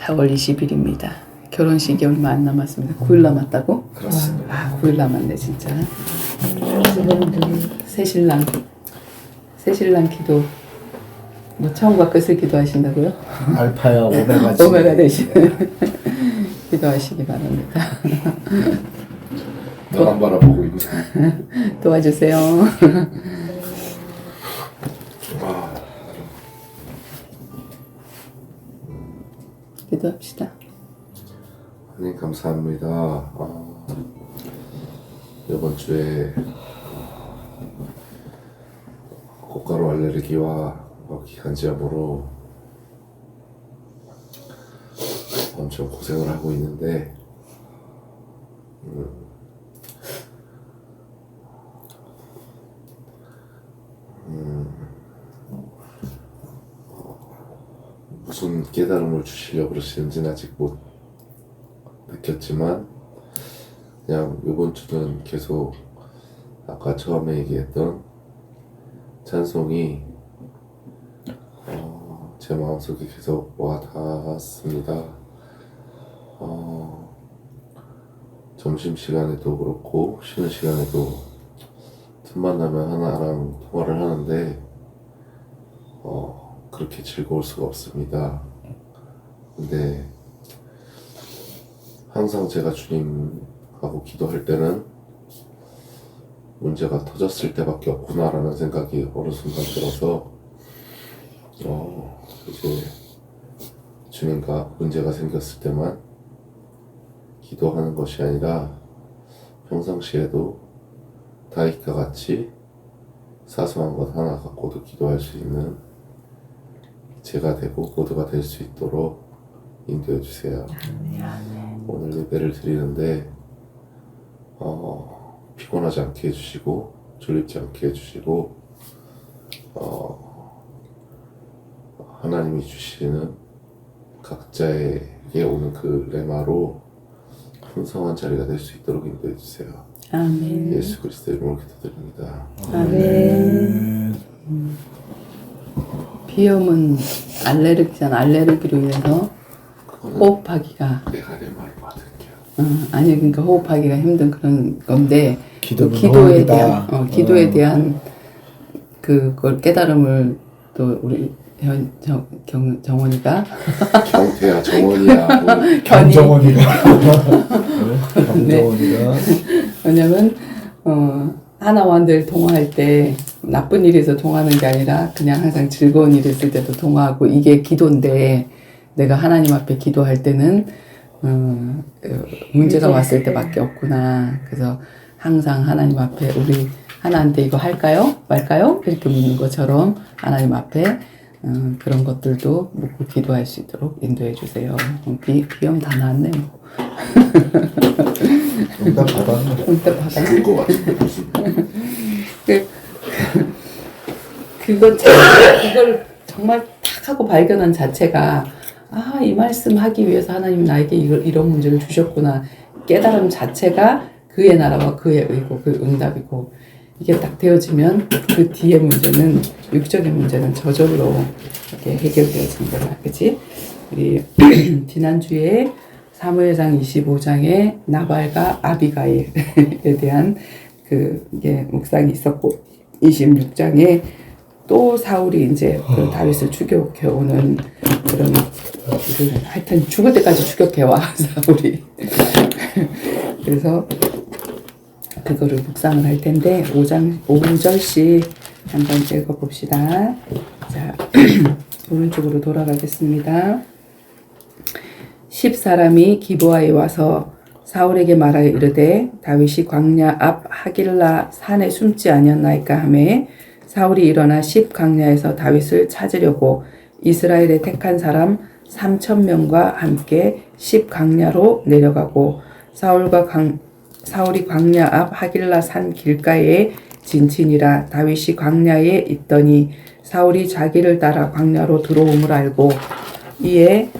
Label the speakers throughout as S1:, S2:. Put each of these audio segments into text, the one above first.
S1: 4월 20일입니다. 결혼식이 얼마 안 남았습니다. 9일 남았다고?
S2: 그렇습니다.
S1: 아, 9일 남았네 진짜. 새신랑 기도 뭐 처음과 끝을 기도하신다고요?
S2: 알파야 오메가
S1: 오메가 되시는 기도하시기 바랍니다.
S3: 나만 바라보고 있네.
S1: 도와주세요. 기도합시다.
S3: 하나님 감사합니다. 이번 주에 고가루 알레르기와 기관지염으로 엄청 고생을 하고 있는데 무슨 깨달음을 주시려고 그러시는지는 아직 못 느꼈지만 그냥 이번 주는 계속 아까 처음에 얘기했던 찬송이 제 마음속에 계속 와 닿았습니다. 점심시간에도 그렇고 쉬는 시간에도 틈만 나면 하나랑 통화를 하는데 그렇게 즐거울 수가 없습니다. 근데 항상 제가 주님하고 기도할 때는 문제가 터졌을 때밖에 없구나라는 생각이 어느 순간 들어서 이제 주님과 문제가 생겼을 때만 기도하는 것이 아니라 평상시에도 다윗과 같이 사소한 것 하나 갖고도 기도할 수 있는 제가 되고 모두가 될 수 있도록 인도해 주세요. 오늘 예배를 드리는데 피곤하지 않게 해주시고 졸립지 않게 해주시고 하나님이 주시는 각자에게 오는 그 레마로 풍성한 자리가 될 수 있도록 인도해 주세요.
S1: 아멘.
S3: 예수 그리스도의 이름으로 기도드립니다.
S1: 아멘. 비염은 알레르기로 인해서 호흡하기가
S3: 내가 레마를 받을게요.
S1: 아니 그러니까 호흡하기가 힘든 그런 건데 또
S2: 기도는
S1: 기도에 대한 그걸 깨달음을 또 우리 정원이가
S3: 경태야 정원이야
S2: 경정원이가
S1: 네.
S2: 경정원이가
S1: 왜냐면 하나와 늘 통화할 때 나쁜 일에서 통화하는 게 아니라 그냥 항상 즐거운 일 있을 때도 통화하고 이게 기도인데 내가 하나님 앞에 기도할 때는 문제가 왔을 때밖에 없구나. 그래서 항상 하나님 앞에 우리 하나한테 이거 할까요? 말까요? 이렇게 묻는 것처럼 하나님 앞에 그런 것들도 묻고 기도할 수 있도록 인도해 주세요. 비염 다 나았네요.
S2: 응답 받았네.
S1: 응답 받았네.
S3: 죽을 것 같은데 무슨
S1: 그걸 정말 탁 하고 발견한 자체가 이 말씀 하기 위해서 하나님 나에게 이런 문제를 주셨구나. 깨달음 자체가 그의 나라와 그의 의고 그 응답이고 이게 딱 되어지면 그 뒤에 문제는 육적인 문제는 저절로 이렇게 해결되어지는 거야. 그치? 우리 지난주에 사무엘상 25장에 나발과 아비가일에 대한 이게 묵상이 있었고 26장에 또 사울이 이제 그 다윗을 추격해오는 그런 하여튼 죽을 때까지 추격해와 사울이 그래서 그거를 묵상을 할 텐데 5절씩 한번 읽어봅시다. 자 오른쪽으로 돌아가겠습니다. 10사람이 기브아에 와서 사울에게 말하여 이르되 다윗이 광야 앞 하길라 산에 숨지 아니었나이까 하매 사울이 일어나 10광야에서 다윗을 찾으려고 이스라엘의 택한 사람 3,000명과 함께 10광야로 내려가고 사울이 광야 앞 하길라 산 길가에 진친이라 다윗이 광야에 있더니 사울이 자기를 따라 광야로 들어옴을 알고 이에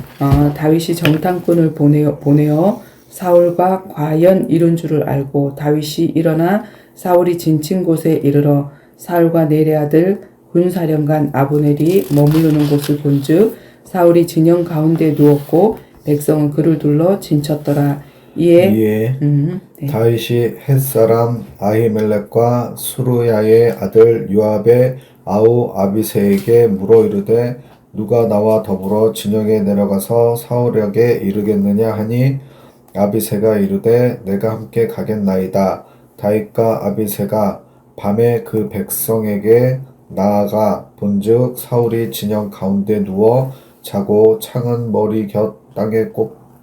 S1: 다윗이 정탐꾼을 보내어 사울과 과연 이룬 줄을 알고 다윗이 일어나 사울이 진친 곳에 이르러 사울과 넬의 아들 군사령관 아브넬이 머무르는 곳을 본즉 사울이 진영 가운데 누웠고 백성은 그를 둘러 진쳤더라. 이에
S2: 이에
S1: 네.
S2: 다윗이 햇사람 아히멜렉과 수루야의 아들 요압의 아우 아비새에게 물어 이르되 누가 나와 더불어 진영에 내려가서 사울에게 이르겠느냐 하니 아비새가 이르되 내가 함께 가겠나이다. 다윗과 아비새가 밤에 그 백성에게 나아가 본즉 사울이 진영 가운데 누워 자고 창은 머리 곁 땅에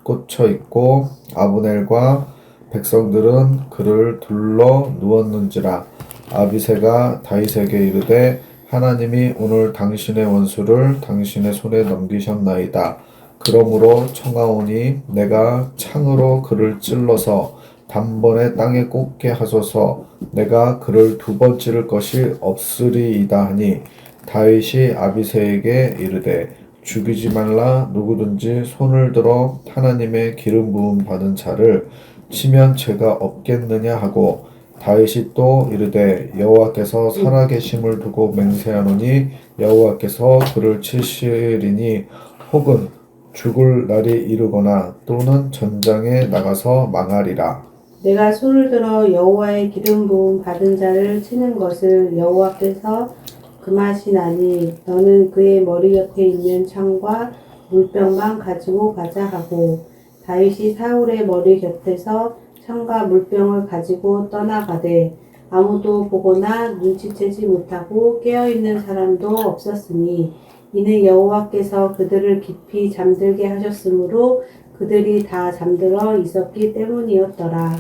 S2: 꽂혀 있고 아브넬과 백성들은 그를 둘러 누웠는지라. 아비새가 다윗에게 이르되 하나님이 오늘 당신의 원수를 당신의 손에 넘기셨나이다. 그러므로 청하오니 내가 창으로 그를 찔러서 단번에 땅에 꽂게 하소서. 내가 그를 두 번 찌를 것이 없으리이다 하니 다윗이 아비새에게 이르되 죽이지 말라. 누구든지 손을 들어 하나님의 기름 부음 받은 자를 치면 죄가 없겠느냐 하고 다윗이 또 이르되 여호와께서 살아계심을 두고 맹세하노니 여호와께서 그를 치시리니 혹은 죽을 날이 이르거나 또는 전장에 나가서 망하리라.
S4: 내가 손을 들어 여호와의 기름 부음 받은 자를 치는 것을 여호와께서 금하시나니 너는 그의 머리 곁에 있는 창과 물병만 가지고 가자 하고 다윗이 사울의 머리 곁에서 창과 물병을 가지고 떠나가되 아무도 보거나 눈치채지 못하고 깨어있는 사람도 없었으니 이는 여호와께서 그들을 깊이 잠들게 하셨으므로 그들이 다 잠들어 있었기 때문이었더라.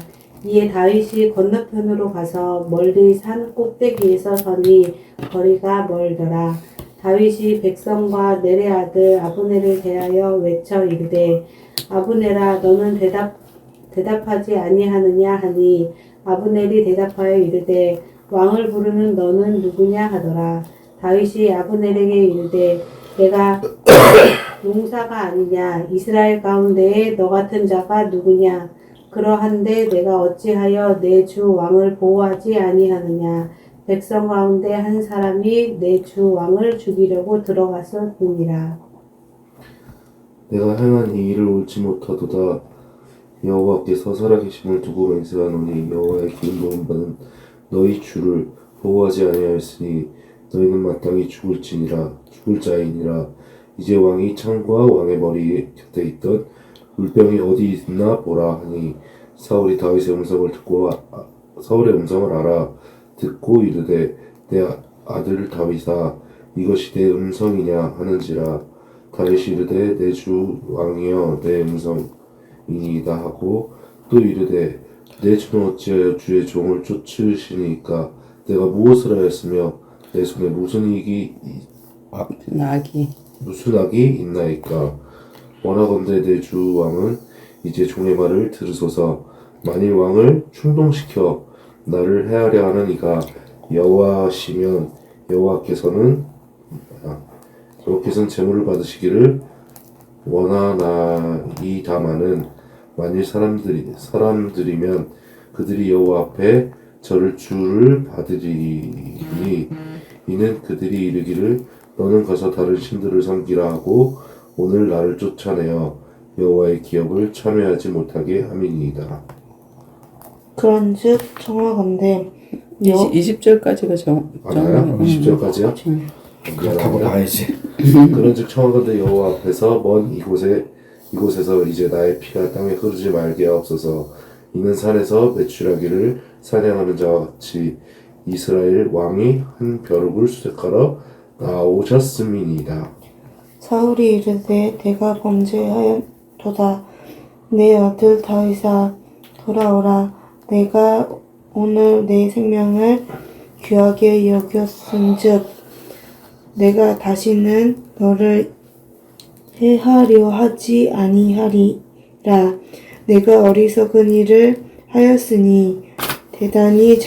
S4: 이에 다윗이 건너편으로 가서 멀리 산 꼭대기에서 서니 거리가 멀더라. 다윗이 백성과 넬의 아들 아브넬을 대하여 외쳐 이르되 아브넬아 너는 대답하지 아니하느냐 하니 아브넬이 대답하여 이르되 왕을 부르는 너는 누구냐 하더라. 다윗이 아브넬에게 이르되 내가 용사가 아니냐. 이스라엘 가운데에 너 같은 자가 누구냐. 그러한데 내가 어찌하여 내 주 왕을 보호하지 아니하느냐. 백성 가운데 한 사람이 내 주 왕을 죽이려고 들어갔었느니라.
S3: 내가 행한 이 일을 옳지 못하도다. 여호와께서 살아계심을 두고 맹세하노니 여호와의 기름 부음 받은 너희 주를 보호하지 아니하였으니 너희는 마땅히 죽을 자이니라. 이제 왕이 창과 왕의 머리 곁에 있던 물병이 어디 있나 보라 하니 사울이 다윗의 음성을 듣고 사울의 음성을 알아 듣고 이르되 내 아들 다윗아 이것이 내 음성이냐 하는지라. 다윗이 이르되 내 주 왕이여 내 음성이니이다 하고 또 이르되 내 주는 어찌하여 주의 종을 쫓으시니까 내가 무엇을 하였으며 내 손에 무슨 악이 있나이까. 원하건대 내 주 왕은 이제 종의 말을 들으소서. 만일 왕을 충동시켜 나를 해하려 하는 이가 여호와시면 여호와께서는 제물을 받으시기를 원하나이다마는 만일 사람들이면 그들이 여호와 앞에 주를 받으리니 이는 그들이 이르기를 너는 가서 다른 신들을 섬기라 하고 오늘 나를 쫓아내어 여호와의 기업을 참여하지 못하게 함이니이다.
S5: 그런즉 청하건대
S1: 20절까지가
S3: 맞나요? 20절까지요?
S2: 그렇다고 봐야지.
S3: 그런즉 청하건대 여호와 앞에서 먼 이곳에서 이제 나의 피가 땅에 흐르지 말게 하옵소서. 이는 산에서 메추라기를 사냥하는 자와 같이 이스라엘 왕이 한 벼룩을 수색하러 나오셨음이니이다.
S5: 사울이 이르되 내가 범죄하였도다. 내 아들 다윗아 돌아오라. 내가 오늘 내 생명을 귀하게 여겼은즉 내가 다시는 너를 해하려 하지 아니하리라. 내가 어리석은 일을 하였으니 대단히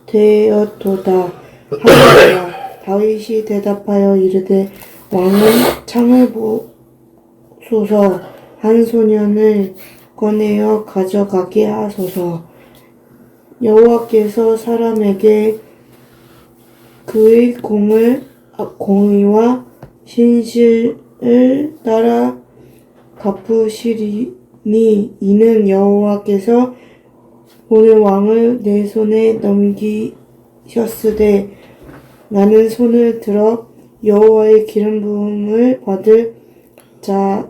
S5: 잘못되었도다 하더라. 다윗이 대답하여 이르되 왕은 창을 보소서. 한 소년을 꺼내어 가져가게 하소서. 여호와께서 사람에게 그의 공의와 신실을 따라 갚으시리니 이는 여호와께서 오늘 왕을 내 손에 넘기셨으되 나는 손을 들어 여호와의 기름 부음을 받을 자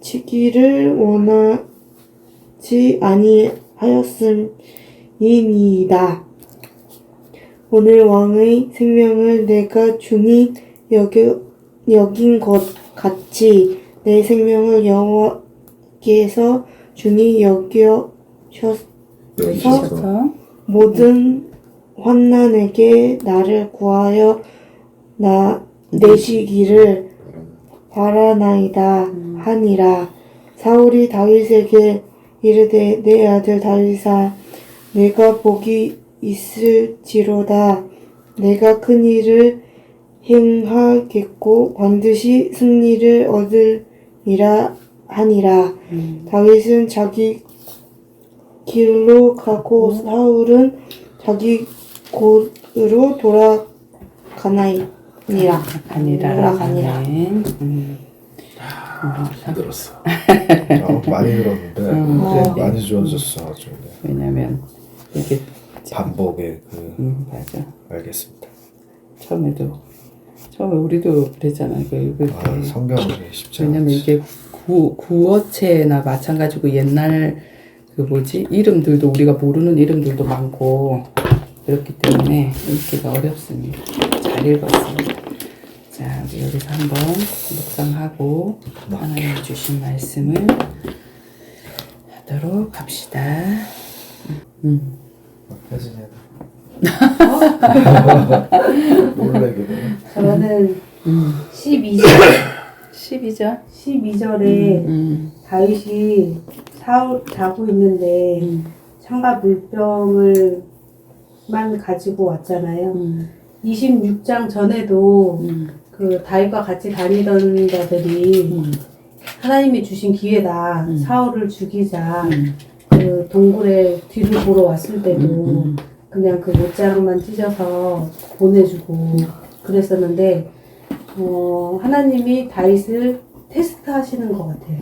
S5: 치기를 원하지 아니하였음이니이다. 오늘 왕의 생명을 내가 중히 여긴 것 같이 내 생명을 여호와께서 중히 여기셔서
S1: 여기셔서
S5: 모든 환난에게 나를 구하여 내시기를 바라나이다 하니라. 사울이 다윗에게 이르되 내 아들 다윗아 내가 복이 있을지로다. 내가 큰 일을 행하겠고 반드시 승리를 얻으리라 하니라. 다윗은 자기 길로 가고 사울은 자기 곳으로 돌아가니라. 돌아가니라.
S3: 힘들었어.
S2: 많이 들었는데 많이 좋아졌어 아주.
S1: 왜냐면 이게
S2: 반복의
S1: 맞아.
S2: 알겠습니다.
S1: 처음에 우리도 그랬잖아. 이거
S2: 성경이 쉽지
S1: 왜냐면
S2: 않지.
S1: 이게 구어체나 마찬가지고 옛날 이름들도 우리가 모르는 이름들도 많고 그렇기 때문에 읽기가 어렵습니다. 잘 읽었습니다. 자, 우리 여기서 한번 묵상하고 하나님 주신 말씀을 하도록 합시다.
S2: 혜진이야. 놀래게 되네.
S4: 저는 12절
S1: 12절
S4: 12절에 다윗이 사울 자고 있는데 창과 물병을만 가지고 왔잖아요. 26장 전에도 그 다윗과 같이 다니던 자들이 하나님이 주신 기회다. 사울을 죽이자. 그 동굴에 뒤를 보러 왔을 때도 그냥 그 못자락만 찢어서 보내주고 그랬었는데 하나님이 다윗을 테스트 하시는 것 같아요.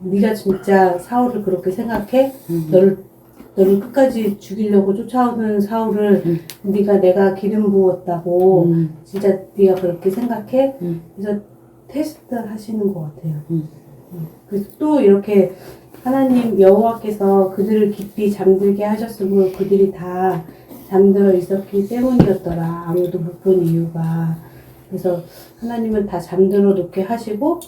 S4: 네가 진짜 사울을 그렇게 생각해? 너를 끝까지 죽이려고 쫓아오는 사울을 내가 기름 부었다고 진짜 네가 그렇게 생각해? 그래서 테스트 하시는 것 같아요. 그래서 또 이렇게 하나님 여호와께서 그들을 깊이 잠들게 하셨으므로 그들이 다 잠들어 있었기 때문이었더라. 아무도 못 본 이유가. 그래서 하나님은 다 잠들어 놓게 하시고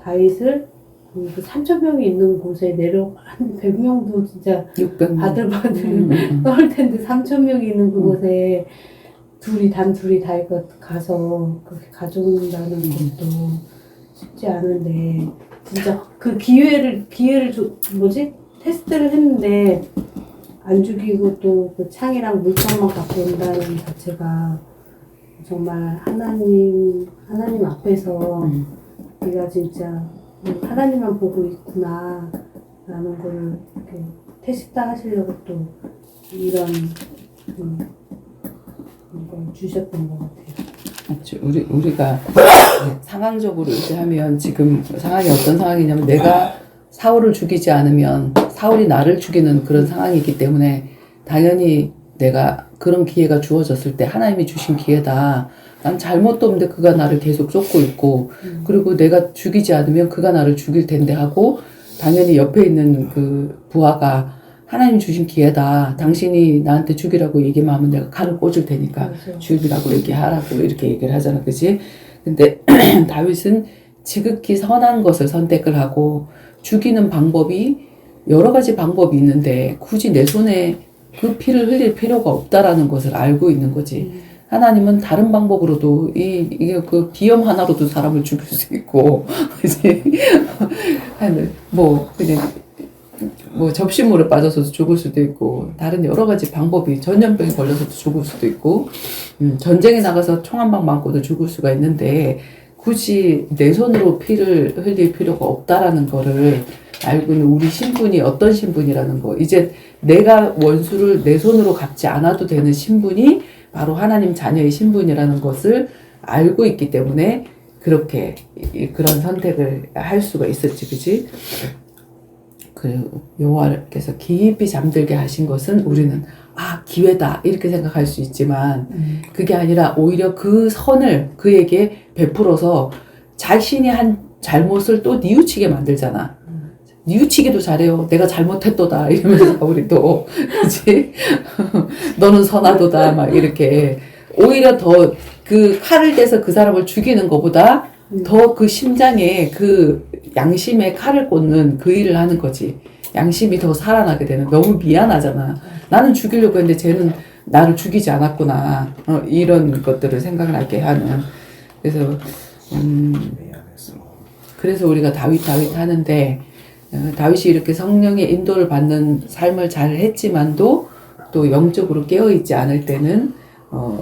S4: 다윗을 그 3,000명이 있는 곳에 한 100명도 진짜
S1: 600명
S4: 바들바들 떨 텐데 3,000명이 있는 그곳에 단둘이 다 가서 그렇게 가져온다는 것도 쉽지 않은데 진짜 그 기회를 테스트를 했는데 안 죽이고 또 그 창이랑 물병만 갖고 온다는 자체가 정말 하나님 앞에서 우리가 진짜 하나님만 보고 있구나 라는 걸 이렇게 테스트 하시려고 또 이런 걸 주셨던 것 같아요.
S1: 맞죠. 우리가 상황적으로 이렇게 하면 지금 상황이 어떤 상황이냐면 내가 사울을 죽이지 않으면 사울이 나를 죽이는 그런 상황이기 때문에 당연히 내가 그런 기회가 주어졌을 때 하나님이 주신 기회다. 난 잘못도 없는데 그가 나를 계속 쫓고 있고 그리고 내가 죽이지 않으면 그가 나를 죽일 텐데 하고 당연히 옆에 있는 그 부하가 하나님 주신 기회다. 당신이 나한테 죽이라고 얘기만 하면 내가 칼을 꽂을 테니까
S4: 맞아.
S1: 죽이라고 얘기하라고 이렇게 얘기를 하잖아. 그치? 근데 다윗은 지극히 선한 것을 선택을 하고 죽이는 방법이 여러 가지 방법이 있는데 굳이 내 손에 그 피를 흘릴 필요가 없다라는 것을 알고 있는 거지. 하나님은 다른 방법으로도 이게 그 비염 하나로도 사람을 죽일 수 있고, 그치? 그냥 접시물에 빠져서도 죽을 수도 있고, 다른 여러 가지 방법이 전염병이 걸려서도 죽을 수도 있고, 전쟁에 나가서 총 한 방 맞고도 죽을 수가 있는데, 굳이 내 손으로 피를 흘릴 필요가 없다라는 거를 알고 있는 우리 신분이 어떤 신분이라는 거. 이제 내가 원수를 내 손으로 갚지 않아도 되는 신분이 바로 하나님 자녀의 신분이라는 것을 알고 있기 때문에 그렇게 그런 선택을 할 수가 있었지, 그지? 그 여호와께서 깊이 잠들게 하신 것은 우리는 기회다 이렇게 생각할 수 있지만 그게 아니라 오히려 그 선을 그에게 베풀어서 자신이 한 잘못을 또 뉘우치게 만들잖아. 뉘우치기도 잘해요. 내가 잘못했도다 이러면서 우리 또 그치? 너는 선하도다 막 이렇게 오히려 더 그 칼을 대서 그 사람을 죽이는 것보다 더 그 심장에 그 양심에 칼을 꽂는 그 일을 하는 거지. 양심이 더 살아나게 되는. 너무 미안하잖아. 나는 죽이려고 했는데 쟤는 나를 죽이지 않았구나. 이런 것들을 생각을 하게 하는. 그래서
S2: 미안해서.
S1: 그래서 우리가 다윗 하는데 다윗이 이렇게 성령의 인도를 받는 삶을 잘 했지만도 또 영적으로 깨어있지 않을 때는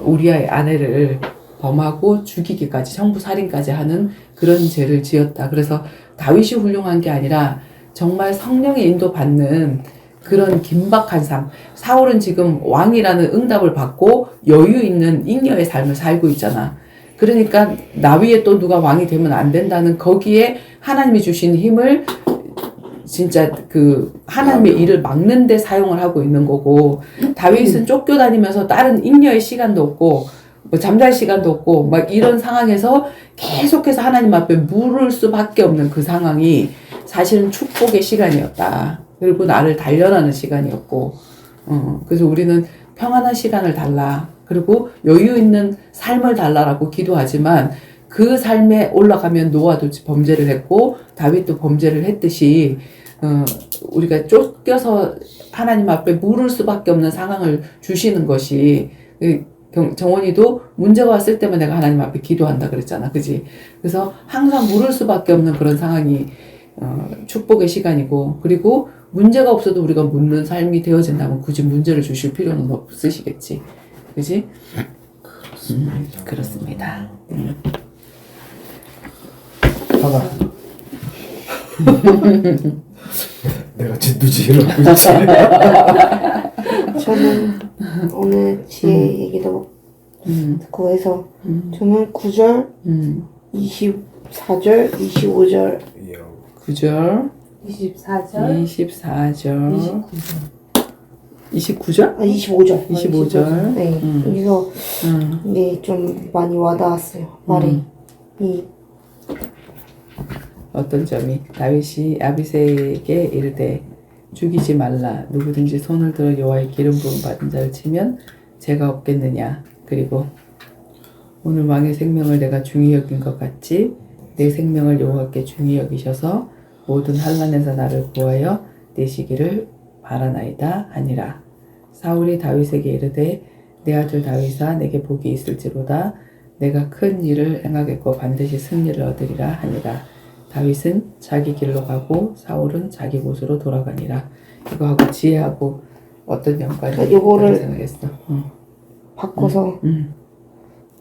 S1: 우리아의 아내를 범하고 죽이기까지 청부살인까지 하는 그런 죄를 지었다. 그래서 다윗이 훌륭한 게 아니라 정말 성령의 인도 받는 그런 긴박한 삶. 사울은 지금 왕이라는 응답을 받고 여유 있는 잉여의 삶을 살고 있잖아. 그러니까 나 위에 또 누가 왕이 되면 안 된다는 거기에 하나님이 주신 힘을 진짜 그 하나님의 일을 막는 데 사용을 하고 있는 거고 다윗은 쫓겨다니면서 다른 잉여의 시간도 없고 뭐 잠잘 시간도 없고 막 이런 상황에서 계속해서 하나님 앞에 물을 수밖에 없는 그 상황이 사실은 축복의 시간이었다. 그리고 나를 단련하는 시간이었고 그래서 우리는 평안한 시간을 달라. 그리고 여유 있는 삶을 달라라고 기도하지만 그 삶에 올라가면 노아도 범죄를 했고 다윗도 범죄를 했듯이 우리가 쫓겨서 하나님 앞에 물을 수밖에 없는 상황을 주시는 것이 정원이도 문제가 왔을 때만 내가 하나님 앞에 기도한다 그랬잖아. 그지? 그래서 항상 물을 수밖에 없는 그런 상황이 축복의 시간이고 그리고 문제가 없어도 우리가 묻는 삶이 되어진다면 굳이 문제를 주실 필요는 없으시겠지. 그지? 그렇습니다.
S2: 하나. 내가 진두지휘를 하고 있지.
S5: 저는 오늘 지혜 얘기도 듣고 해서 저는 9절, 24절, 25절
S1: 9절,
S4: 24절,
S1: 24절, 29절?
S5: 25절.
S1: 25절.
S5: 네. 여기서 이게 좀 많이 와닿았어요. 말이.
S1: 어떤 점이 다윗이 아비새에게 이르되 죽이지 말라 누구든지 손을 들어 여호와의 기름 부음 받은 자를 치면 죄가 없겠느냐. 그리고 오늘 왕의 생명을 내가 중히 여긴 것 같이 내 생명을 여호와께 중히 여기셔서 모든 환난에서 나를 구하여 내시기를 바라나이다 하니라. 사울이 다윗에게 이르되 내 아들 다윗아 내게 복이 있을지로다 내가 큰 일을 행하겠고 반드시 승리를 얻으리라 하니라. 다윗은 자기 길로 가고 사울은 자기 곳으로 돌아가니라. 이거하고 지혜하고 어떤 연관이
S5: 요거를
S1: 있다고 생각했어?
S5: 바꿔서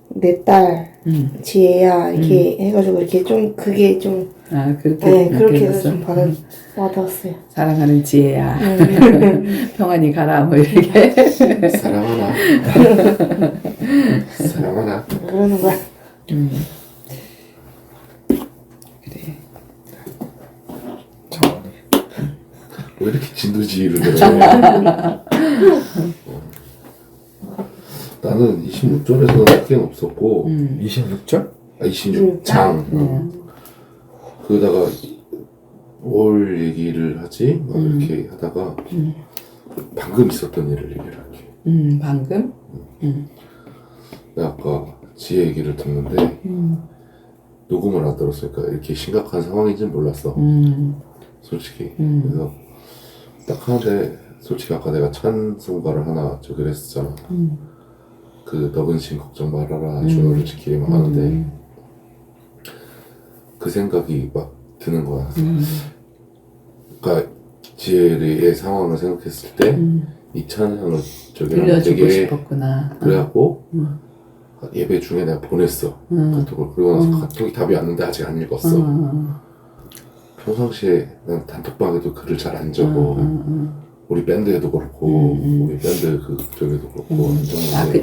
S5: 내 딸 지혜야 이렇게 해가지고 이렇게 좀 그게 좀
S1: 그렇게
S5: 네, 그렇게 해서
S1: 느껴졌어?
S5: 좀 와닿았어요.
S1: 사랑하는 지혜야 평안히 가라 뭐 이렇게
S3: 사랑하나 사랑하나
S5: 그러는 거야.
S1: 그래.
S3: 왜 이렇게 진두지휘를 해? 나는 26절에서는 학경 없었고
S2: 26절?
S3: 26장 그러다가 뭘 얘기를 하지? 막 이렇게 하다가 방금 있었던 일을 얘기를 할게.
S1: 방금?
S3: 내가 아까 지혜 얘기를 듣는데 녹음을 안 들었으니까 이렇게 심각한 상황인지는 몰랐어. 솔직히. 그래서 딱 하는데 솔직히 아까 내가 찬송가를 하나 저기를 했었잖아. 그 너 신 걱정 말아라 주너를 지키리만 하는데 그 생각이 막 드는 거야. 그러니까 지혜의 상황을 생각했을 때 이 찬양을 저기랑
S1: 들려주고
S3: 되게
S1: 싶었구나.
S3: 그래갖고 예배 중에 내가 보냈어 카톡을. 그리고 나서 카톡이 답이 왔는데 아직 안 읽었어. 평상시에 난 단톡방에도 글을 잘 안 적어. 우리 밴드에도 그렇고 우리 밴드 그 저기도 그렇고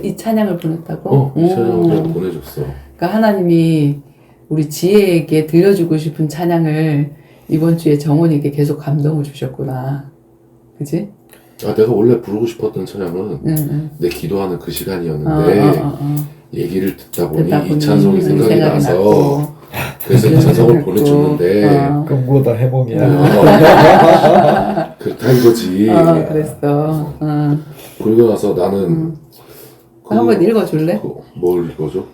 S1: 이 찬양을 보냈다고?
S3: 이 찬양을 내가 보내줬어.
S1: 그러니까 하나님이 우리 지혜에게 들려주고 싶은 찬양을 이번 주에 정원이에게 계속 감동을 주셨구나. 그지?
S3: 아, 내가 원래 부르고 싶었던 찬양은
S1: 응.
S3: 내 기도하는 그 시간이었는데
S1: 어.
S3: 얘기를 듣다 보니
S1: 듣다 보니
S3: 이 찬송이 생각이 나서
S1: 났고.
S3: 그래서 이 찬송을 보내줬는데
S1: 어.
S2: 꿈보다 해몽이야.
S3: 그렇다 이거지.
S1: 그랬어.
S3: 그리고 나서 나는
S1: 한번 읽어줄래?
S3: 뭘 읽어줘?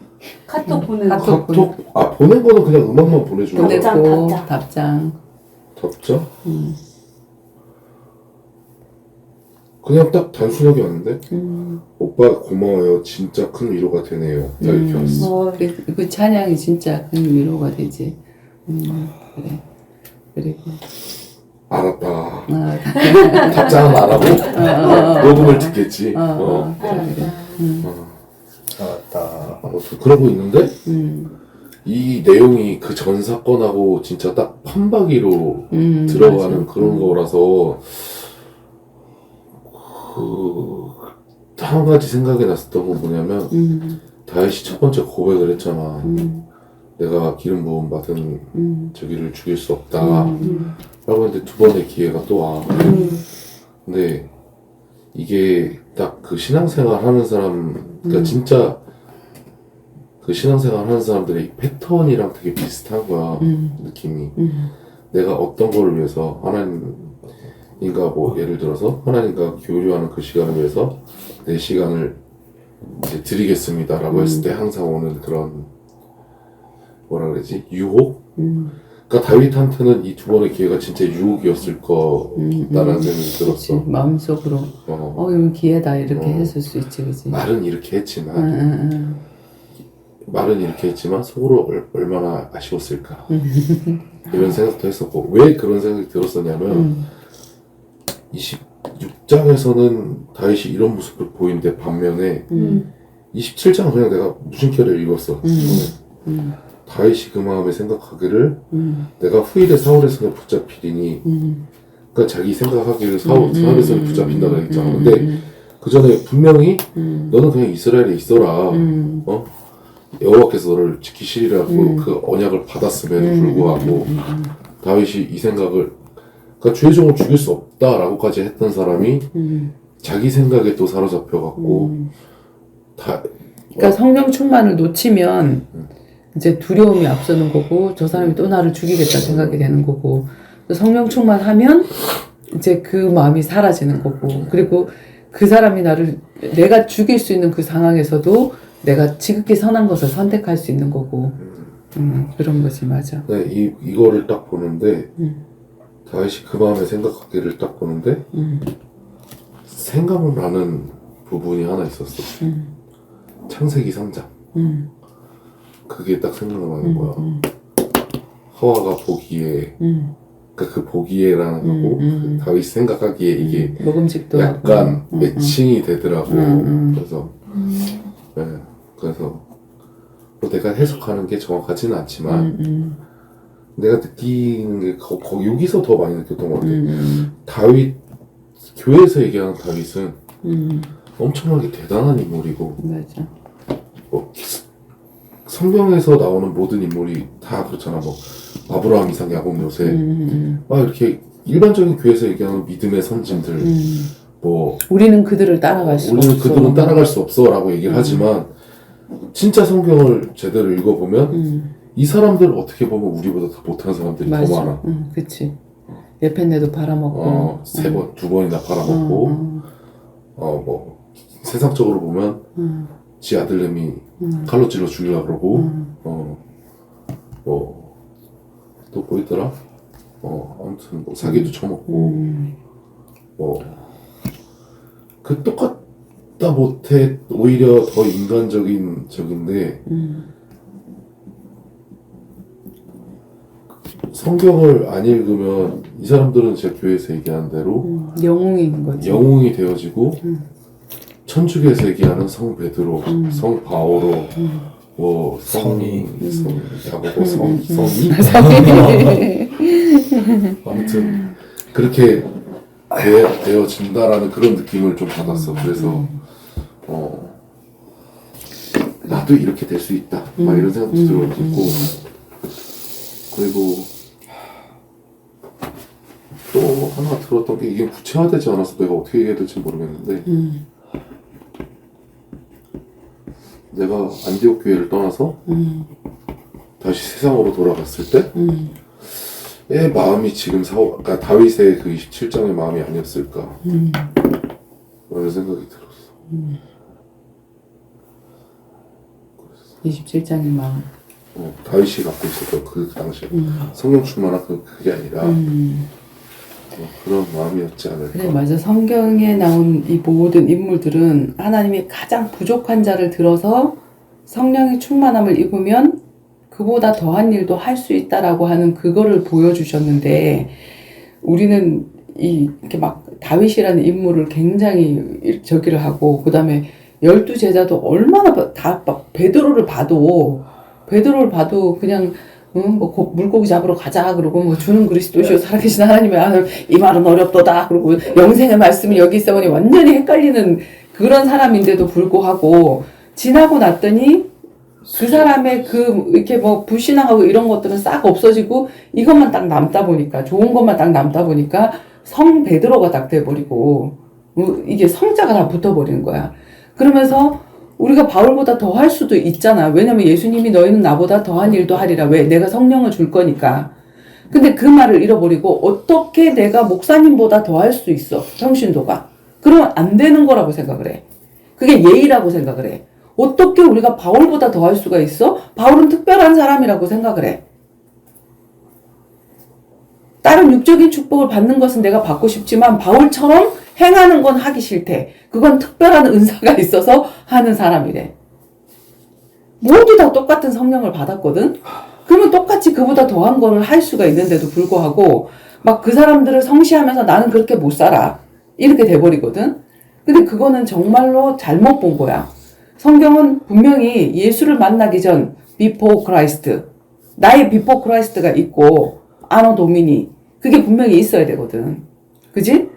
S4: 카톡 보내는
S1: 카톡.
S3: 카톡? 아, 보낸 거는 그냥 음악만 보내주고
S1: 보냈고
S5: 답장.
S1: 답장.
S3: 답장? 그냥 딱 단순하게 왔는데 오빠 고마워요. 진짜 큰 위로가 되네요. 딱 이렇게 왔어.
S1: 그 찬양이 진짜 큰 위로가 되지. 그래. 그리고
S3: 알았다. 답장은 안 하고 녹음을 듣겠지.
S1: 그래.
S2: 알았다.
S3: 아무튼 그러고 있는데 이 내용이 그 전 사건하고 진짜 딱 판박이로 들어가는
S1: 맞아.
S3: 그런 거라서 한 가지 생각이 났었던 건 뭐냐면 다윗이 첫 번째 고백을 했잖아. 내가 기름 부음 받은 저기를 죽일 수 없다 라고 했는데 두 번의 기회가 또 와. 근데 이게 딱 그 신앙생활 하는 사람, 그러니까 진짜 그 신앙생활 하는 사람들의 패턴이랑 되게 비슷한 거야. 느낌이. 내가 어떤 거를 위해서 하나님인가 뭐 예를 들어서 하나님과 교류하는 그 시간을 위해서 내 시간을 이제 드리겠습니다 라고 했을 때 항상 오는 그런 뭐라 그러지? 유혹? 그러니까 다윗한테는 이 두 번의 기회가 진짜 유혹이었을 거라는 생각이 들었어.
S1: 그치. 마음속으로 이건 기회다 이렇게 했을 수 있지, 그치?
S3: 말은 이렇게 했지만 말은 이렇게 했지만 속으로 얼마나 아쉬웠을까 이런 생각도 했었고 왜 그런 생각이 들었었냐면 26장에서는 다윗이 이런 모습을 보이는데 반면에 27장은 그냥 내가 무심결에 읽었어. 다윗이 그 마음에 생각하기를 내가 후일에 사울의 손에 붙잡히리니 그러니까 자기 생각하기를 사울의 손에 붙잡힌다고 했잖아. 근데 그 전에 분명히 너는 그냥 이스라엘에 있어라. 여호와께서 너를 지키시리라고 그 언약을 받았음에도 불구하고 다윗이 이 생각을 그러니까 주의 종을 죽일 수 없다라고까지 했던 사람이 자기 생각에 또 사로잡혀갖고
S1: 그러니까 성령 충만을 놓치면 이제 두려움이 앞서는 거고 저 사람이 또 나를 죽이겠다 생각이 되는 거고 성령 충만하면 이제 그 마음이 사라지는 거고 그리고 그 사람이 내가 죽일 수 있는 그 상황에서도 내가 지극히 선한 것을 선택할 수 있는 거고 그런 거지. 맞아.
S3: 네, 이거를 딱 보는데 다윗이 그 마음에 생각하기를 딱 보는데 생각을 나는 부분이 하나 있었어. 창세기 3장 그게 딱 생각나는 거야. 하와가 보기에 그러니까 그 보기에라는 거고 그 다윗이 생각하기에 이게
S1: 먹음직도
S3: 약간 매칭이 되더라고. 그래서 네, 그래서 뭐 내가 해석하는 게 정확하지는 않지만 내가 느끼는 게 여기서 더 많이 느꼈던 것 같아. 다윗 교회에서 얘기하는 다윗은 엄청나게 대단한 인물이고
S1: 맞아.
S3: 뭐 성경에서 나오는 모든 인물이 다 그렇잖아. 뭐 아브라함, 이삭, 야곱, 요셉 막 이렇게 일반적인 교회에서 얘기하는 믿음의 선진들 뭐
S1: 우리는 그들을 따라갈 수 없어.
S3: 우리는 그들은 따라갈 수 없어라고 얘기를 하지만 진짜 성경을 제대로 읽어보면 이 사람들 어떻게 보면 우리보다 더 못하는 사람들이
S1: 맞아.
S3: 더 많아.
S1: 그치. 예편내도 팔아먹고.
S3: 두 번이나 팔아먹고 뭐 세상적으로 보면 지 아들내미 칼로 찔러 죽이려고 그러고 뭐 또 뭐 있더라? 아무튼 뭐 사기도 쳐먹고 뭐 그 똑같다 못해 오히려 더 인간적인 적인데 성경을 안 읽으면 이 사람들은 제 교회에서 얘기하는 대로
S1: 영웅인 거지.
S3: 영웅이 되어지고 천주교에서 얘기하는 성 베드로, 성 바오로, 뭐 성이, 성이 아무튼 그렇게 되어진다라는 그런 느낌을 좀 받았어. 그래서 나도 이렇게 될 수 있다. 막 이런 생각도 들었고 그리고 또 하나 들었던 게 이게 구체화되지 않아서 내가 어떻게 얘기해야 될지 모르겠는데 내가 안디옥 교회를 떠나서 다시 세상으로 돌아갔을 때 내 마음이 지금 그러니까 다윗의 그 27장의 마음이 아니었을까 그런 생각이 들었어.
S1: 27장의 마음.
S3: 다윗이 갖고 있었던 그 당시에 성령 충만한 그게 아니라 그런 마음이었지 않을까.
S1: 그래, 맞아. 성경에 나온 이 모든 인물들은 하나님이 가장 부족한 자를 들어서 성령의 충만함을 입으면 그보다 더한 일도 할 수 있다라고 하는 그거를 보여주셨는데 우리는 이렇게 막 다윗이라는 인물을 굉장히 저기를 하고 그 다음에 12제자도 얼마나 다 베드로를 봐도 그냥 뭐 물고기 잡으러 가자 그러고 뭐 주는 그리스도시요 살아계신 하나님의 아들 이 말은 어렵도다 그러고 영생의 말씀이 여기 있어 보니 완전히 헷갈리는 그런 사람인데도 불구하고 지나고 났더니 그 사람의 이렇게 뭐 불신앙하고 이런 것들은 싹 없어지고 이것만 딱 남다 보니까 좋은 것만 딱 남다 보니까 성 베드로가 딱 돼버리고 이게 성자가 다 붙어버리는 거야. 그러면서 우리가 바울보다 더 할 수도 있잖아. 왜냐면 예수님이 너희는 나보다 더한 일도 하리라. 왜? 내가 성령을 줄 거니까. 근데 그 말을 잃어버리고 어떻게 내가 목사님보다 더 할 수 있어? 평신도가. 그러면 안 되는 거라고 생각을 해. 그게 예의라고 생각을 해. 어떻게 우리가 바울보다 더 할 수가 있어? 바울은 특별한 사람이라고 생각을 해. 다른 육적인 축복을 받는 것은 내가 받고 싶지만 바울처럼 행하는 건 하기 싫대. 그건 특별한 은사가 있어서 하는 사람이래. 모두 다 똑같은 성령을 받았거든? 그러면 똑같이 그보다 더한 거를 할 수가 있는데도 불구하고 막 그 사람들을 성시하면서 나는 그렇게 못 살아. 이렇게 돼버리거든? 근데 그거는 정말로 잘못 본 거야. 성경은 분명히 예수를 만나기 전 before Christ, 나의 before Christ가 있고 anno Domini 그게 분명히 있어야 되거든. 그지?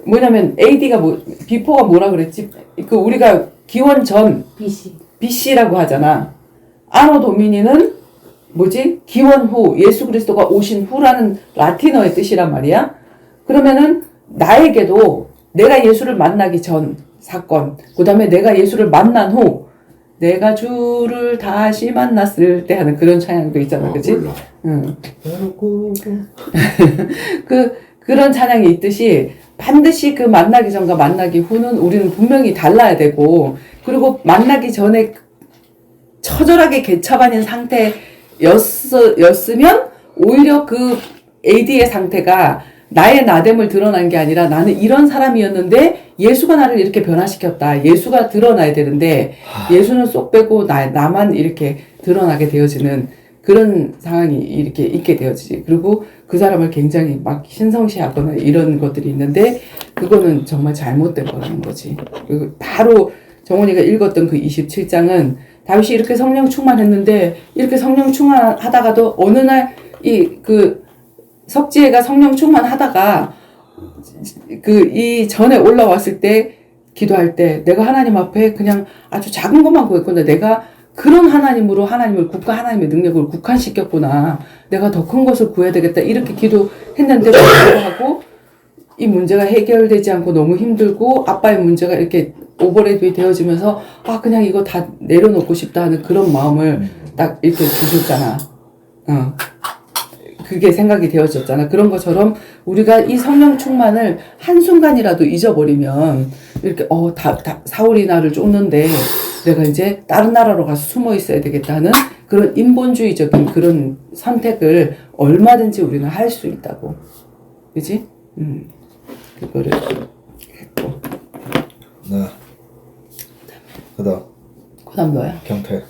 S1: 뭐냐면 AD가 before가 뭐라 그랬지? 그 우리가 기원 전 BC라고 하잖아. anno Domini는 뭐지? 기원 후, 예수 그리스도가 오신 후라는 라틴어의 뜻이란 말이야. 그러면은 나에게도 내가 예수를 만나기 전 사건, 그 다음에 내가 예수를 만난 후, 내가 주를 다시 만났을 때 하는 그런 찬양도 있잖아, 그치?
S3: 몰라.
S1: 응. 그런 찬양이 있듯이 반드시 그 만나기 전과 만나기 후는 우리는 분명히 달라야 되고, 그리고 만나기 전에 처절하게 개차반인 상태였으면 오히려 그 AD의 상태가 나의 나됨을 드러난 게 아니라 나는 이런 사람이었는데 예수가 나를 이렇게 변화시켰다. 예수가 드러나야 되는데 예수는 쏙 빼고 나만 이렇게 드러나게 되어지는 그런 상황이 이렇게 있게 되어지지. 그리고 그 사람을 굉장히 막 신성시하거나 이런 것들이 있는데 그거는 정말 잘못된 거라는 거지. 그리고 바로 정원이가 읽었던 그 27장은 다윗이 이렇게 성령 충만했는데 이렇게 성령 충만하다가도 어느 날 석지혜가 성령 충만하다가 이 전에 올라왔을 때 기도할 때 내가 하나님 앞에 그냥 아주 작은 것만 구했구나. 내가 그런 하나님으로 하나님의 능력을 국한시켰구나. 내가 더 큰 것을 구해야 되겠다. 이렇게 기도했는데 불구하고 이 문제가 해결되지 않고 너무 힘들고 아빠의 문제가 이렇게 오버랩이 되어지면서 그냥 이거 다 내려놓고 싶다 하는 그런 마음을 딱 이렇게 주셨잖아. 그게 생각이 되어졌잖아. 그런 것처럼 우리가 이 성령 충만을 한순간이라도 잊어버리면 이렇게 사울이 나를 쫓는데 내가 이제 다른 나라로 가서 숨어 있어야 되겠다는 그런 인본주의적인 그런 선택을 얼마든지 우리는 할 수 있다고. 그지? 그거를 했고.
S2: 네.
S1: 그다음 너야.
S2: 경태.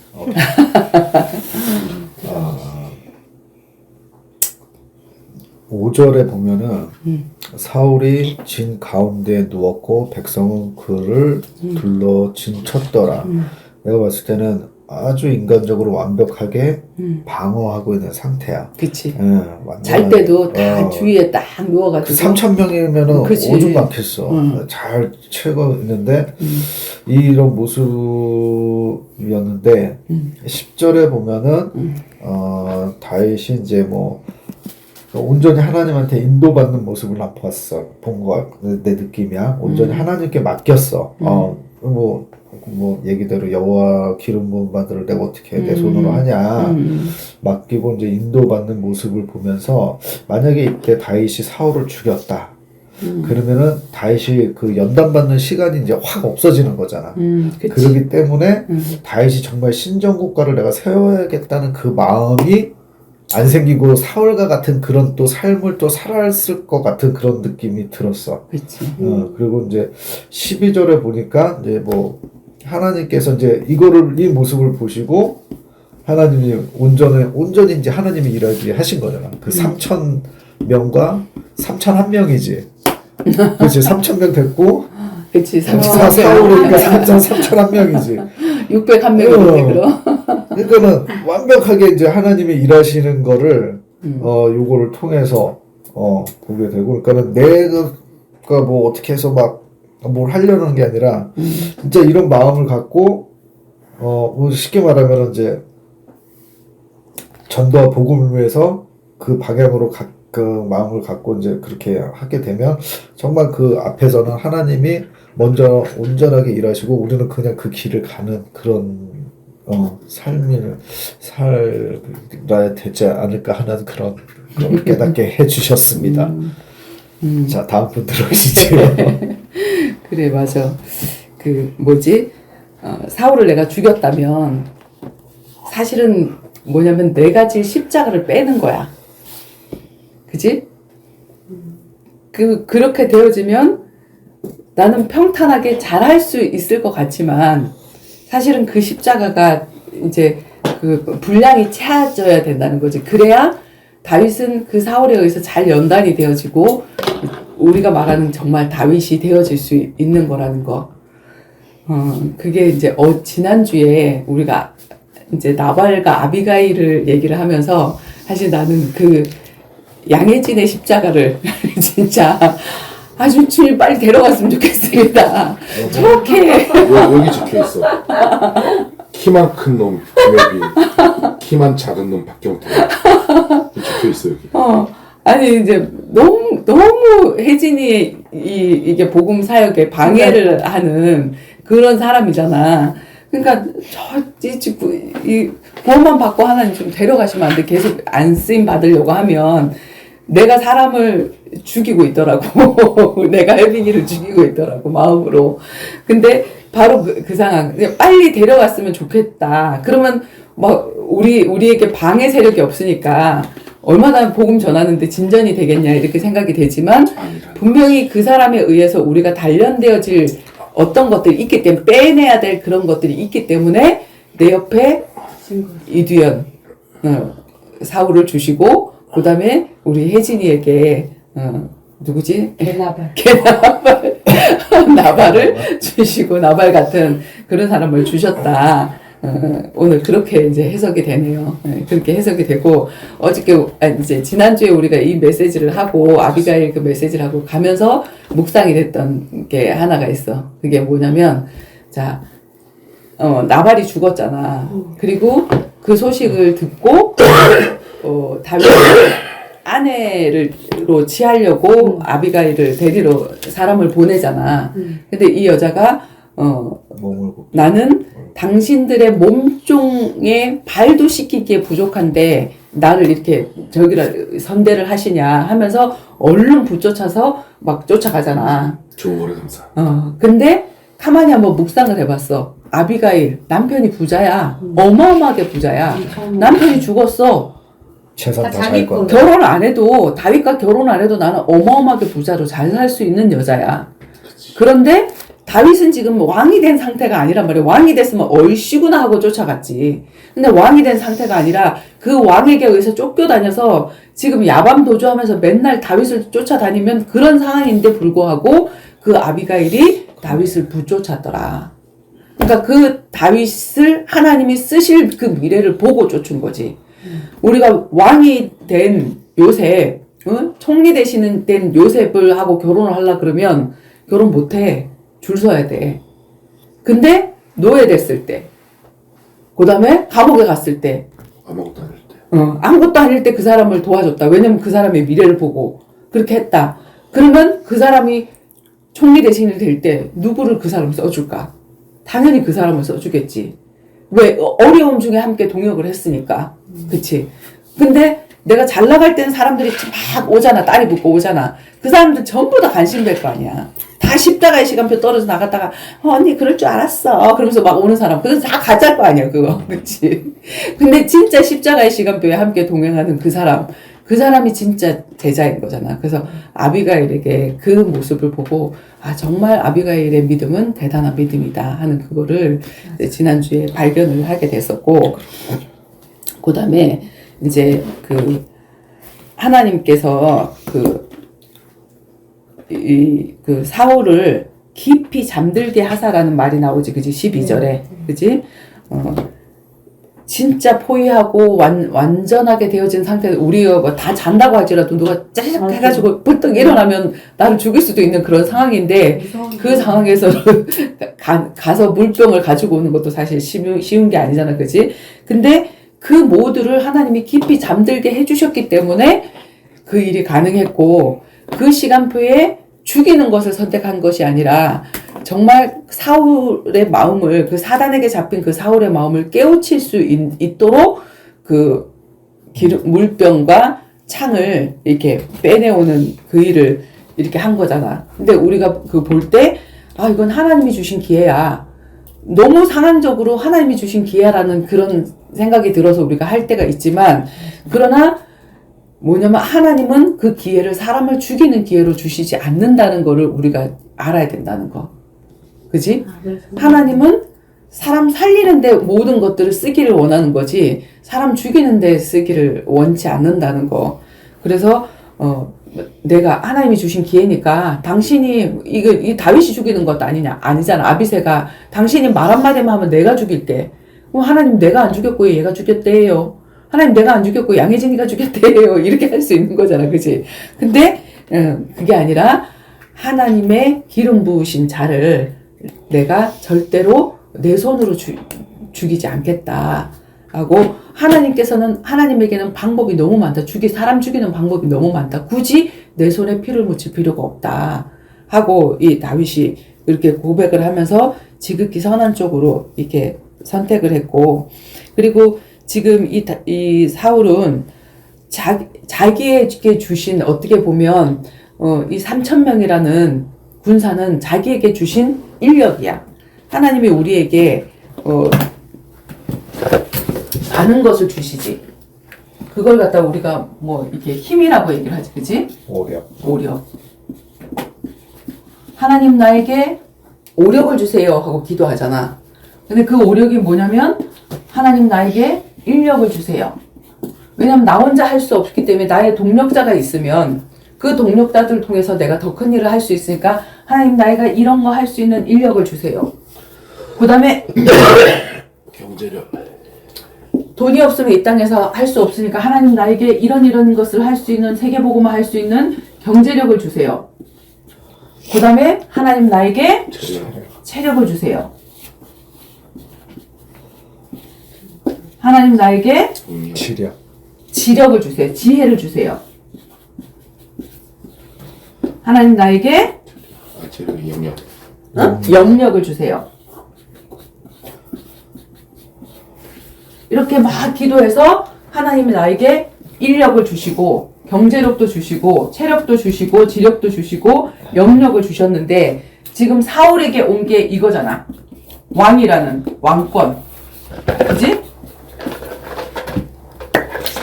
S2: 5절에 보면은 사울이 진 가운데 누웠고 백성은 그를 둘러 진쳤더라. 내가 봤을 때는 아주 인간적으로 완벽하게 방어하고 있는 상태야.
S1: 그치.
S2: 잘
S1: 때도 다 주위에 딱 누워가지고.
S2: 3,000명이면은 오죽 많겠어. 잘 채고 있는데, 이런 모습이었는데, 10절에 보면은, 다윗이 이제 뭐 온전히 하나님한테 인도받는 모습을 난 본 거야. 내 느낌이야. 온전히 하나님께 맡겼어. 뭐 얘기대로 여호와 기름 부은 바들을 내가 어떻게 내 손으로 하냐 맡기고 이제 인도받는 모습을 보면서 만약에 이때 다윗이 사울을 죽였다. 그러면은 다윗이 그 연단받는 시간이 이제 확 없어지는 거잖아. 그렇기 때문에 다윗이 정말 신정국가를 내가 세워야겠다는 그 마음이 안 생기고 사울과 같은 그런 또 삶을 또 살았을 것 같은 그런 느낌이 들었어.
S1: 그치.
S2: 그리고 이제 12절에 보니까 이제 뭐 하나님께서 이제 이 모습을 보시고 하나님이 온전히 이제 하나님이 일하게 하신 거잖아. 그 3,000명과 3,001명이지. 그렇지. 3,000명 됐고.
S1: 그치.
S2: 사울이니까 3,001명이지.
S1: 601명이네, 그럼.
S2: 그러니까는 완벽하게 이제 하나님이 일하시는 거를 요거를 통해서 보게 되고, 그러니까는 내가 뭐 어떻게 해서 막 뭘 하려는 게 아니라 진짜 이런 마음을 갖고 뭐 쉽게 말하면 이제 전도와 복음을 위해서 그 방향으로 그 마음을 갖고 이제 그렇게 하게 되면 정말 그 앞에서는 하나님이 먼저 온전하게 일하시고 우리는 그냥 그 길을 가는 그런 삶을 살아야 되지 않을까 하는 그런 걸 깨닫게 해주셨습니다. 자, 다음 분 들어오시죠.
S1: 그래, 맞아. 그 뭐지? 사울을 내가 죽였다면 사실은 뭐냐면 내가 질 십자가를 빼는 거야. 그지? 그렇게 되어지면 나는 평탄하게 잘할 수 있을 것 같지만 사실은 그 십자가가 이제 그 분량이 채워져야 된다는 거지. 그래야 다윗은 그 사울에 의해서 잘 연단이 되어지고 우리가 말하는 정말 다윗이 되어질 수 있는 거라는 거. 그게 이제 지난주에 우리가 이제 나발과 아비가일을 얘기를 하면서 사실 나는 그 양혜진의 십자가를 진짜 아주 주일 빨리 데려갔으면 좋겠습니다. 저렇게
S3: 여기 적혀 있어. 키만 큰 놈 김혜빈, 키만 작은 놈 박경태. 적혀 있어 여기.
S1: 아니 이제 너무 혜진이 이게 복음 사역에 방해를 하는 그런 사람이잖아. 그러니까 이 구원만 받고 하나님 좀 데려가시면 안 돼. 계속 안 쓰임 받으려고 하면 내가 사람을 죽이고 있더라고. 내가 혜빈이를 죽이고 있더라고 마음으로. 근데 바로 그 상황. 빨리 데려갔으면 좋겠다. 그러면 뭐 우리에게 방해 세력이 없으니까 얼마나 복음 전하는데 진전이 되겠냐 이렇게 생각이 되지만 분명히 그 사람에 의해서 우리가 단련되어질 어떤 것들이 있기 때문에 빼내야 될 그런 것들이 있기 때문에 내 옆에 이두연 사울을 주시고 그 다음에 우리 혜진이에게 누구지? 나발을 주시고 나발 같은 그런 사람을 주셨다. 오늘 그렇게 이제 해석이 되네요. 그렇게 해석이 되고 어저께 이제 지난주에 우리가 이 메시지를 하고 아비가일 그 메시지를 하고 가면서 묵상이 됐던 게 하나가 있어. 그게 뭐냐면 자 나발이 죽었잖아. 그리고 그 소식을 듣고 다윗을 아내로 취하려고 아비가일을 데리러 사람을 보내잖아. 근데 이 여자가 나는 당신들의 몸종에 발도 씻기기에 부족한데 나를 이렇게 저기라 선대를 하시냐 하면서 얼른 붙쫓아서 막 쫓아가잖아.
S3: 좋은 감사.
S1: 근데 가만히 한번 묵상을 해봤어. 아비가일 남편이 부자야. 어마어마하게 부자야. 남편이 죽었어.
S2: 재산 다
S4: 자기
S2: 자기 거.
S1: 결혼 안 해도 다윗과 결혼 안 해도 나는 어마어마하게 부자로 잘 살 수 있는 여자야. 그런데 다윗은 지금 왕이 된 상태가 아니란 말이야. 왕이 됐으면 얼씨구나 하고 쫓아갔지. 근데 왕이 된 상태가 아니라 그 왕에게 의해서 쫓겨다녀서 지금 야밤 도주하면서 맨날 다윗을 쫓아다니면 그런 상황인데 불구하고 그 아비가일이 다윗을 붙쫓았더라. 그러니까 그 다윗을 하나님이 쓰실 그 미래를 보고 쫓은 거지. 우리가 왕이 된 요셉, 총리 되시는 된 요셉을 하고 결혼을 하려 그러면 결혼 못해. 줄 서야 돼. 근데 노예됐을 때, 그 다음에 감옥에 갔을 때,
S3: 아무것도 안 할 때.
S1: 아무것도 아닐 때 그 사람을 도와줬다. 왜냐면 그 사람의 미래를 보고 그렇게 했다. 그러면 그 사람이 총리 대신이 될 때 누구를 그 사람을 써줄까? 당연히 그 사람을 써주겠지. 왜? 어려움 중에 함께 동역을 했으니까. 그치? 근데 내가 잘 나갈 때는 사람들이 막 오잖아. 딸이 붙고 오잖아. 그 사람들 전부 다 간신될 거 아니야. 다 십자가의 시간표 떨어져 나갔다가 언니 그럴 줄 알았어. 그러면서 막 오는 사람. 그래서 다 가짜일 거 아니야. 그거. 그치? 근데 진짜 십자가의 시간표에 함께 동행하는 그 사람이 진짜 제자인 거잖아. 그래서 아비가일에게 그 모습을 보고 정말 아비가일의 믿음은 대단한 믿음이다 하는 그거를 지난주에 발견을 하게 됐었고, 그 다음에 이제 그 하나님께서 그 사울을 깊이 잠들게 하사라는 말이 나오지, 그지? 12절에. 그지? 진짜 포위하고 완전하게 되어진 상태에서 우리가 뭐 다 잔다고 할지라도 누가 짜증 해가지고 벌떡 일어나면 나를 죽일 수도 있는 그런 상황인데, 그 상황에서 가서 물병을 가지고 오는 것도 사실 쉬운 게 아니잖아. 그지? 근데 그 모두를 하나님이 깊이 잠들게 해주셨기 때문에 그 일이 가능했고, 그 시간표에 죽이는 것을 선택한 것이 아니라 정말 사울의 마음을, 그 사단에게 잡힌 그 사울의 마음을 깨우칠 수 있도록 그 물병과 창을 이렇게 빼내오는 그 일을 이렇게 한 거잖아. 근데 우리가 그 볼 때, 이건 하나님이 주신 기회야. 너무 상황적으로 하나님이 주신 기회라는 그런 생각이 들어서 우리가 할 때가 있지만, 그러나 뭐냐면 하나님은 그 기회를 사람을 죽이는 기회로 주시지 않는다는 거를 우리가 알아야 된다는 거. 그지? 하나님은 사람 살리는데 모든 것들을 쓰기를 원하는 거지, 사람 죽이는데 쓰기를 원치 않는다는 거. 그래서 내가 하나님이 주신 기회니까 당신이 이 다윗이 죽이는 것도 아니잖아. 아비새가 당신이 말 한마디만 하면 내가 죽일게. 하나님 내가 안 죽였고 얘가 죽였대요. 하나님 내가 안 죽였고 양혜진이가 죽였대요. 이렇게 할 수 있는 거잖아. 그치? 근데 그게 아니라 하나님의 기름 부으신 자를 내가 절대로 내 손으로 죽이지 않겠다 하고, 하나님께서는, 하나님에게는 방법이 너무 많다. 사람 죽이는 방법이 너무 많다. 굳이 내 손에 피를 묻힐 필요가 없다 하고, 이 다윗이 이렇게 고백을 하면서 지극히 선한 쪽으로 이렇게 선택을 했고, 그리고 지금 이 사울은 자기에게 주신, 어떻게 보면 이 3,000명이라는 군사는 자기에게 주신 인력이야. 하나님이 우리에게 많은 것을 주시지. 그걸 갖다 우리가 뭐 이렇게 힘이라고 얘기를 하지, 그지? 오력. 하나님 나에게 오력을 주세요 하고 기도하잖아. 근데 그 오력이 뭐냐면 하나님 나에게 인력을 주세요. 왜냐면 나 혼자 할 수 없기 때문에 나의 동력자가 있으면 그 동력자들을 통해서 내가 더 큰 일을 할 수 있으니까 하나님 나이가 이런 거 할 수 있는 인력을 주세요. 그 다음에
S3: 경제력.
S1: 돈이 없으면 이 땅에서 할 수 없으니까 하나님 나에게 이런 것을 할 수 있는, 세계복음을 할 수 있는 경제력을 주세요. 그 다음에 하나님 나에게 체력을 주세요. 하나님 나에게 지력을 주세요. 지혜를 주세요. 하나님 나에게 영역을 주세요. 이렇게 막 기도해서 하나님이 나에게 인력을 주시고 경제력도 주시고 체력도 주시고 지력도 주시고 영역을 주셨는데, 지금 사울에게 온 게 이거잖아. 왕이라는 왕권. 그지?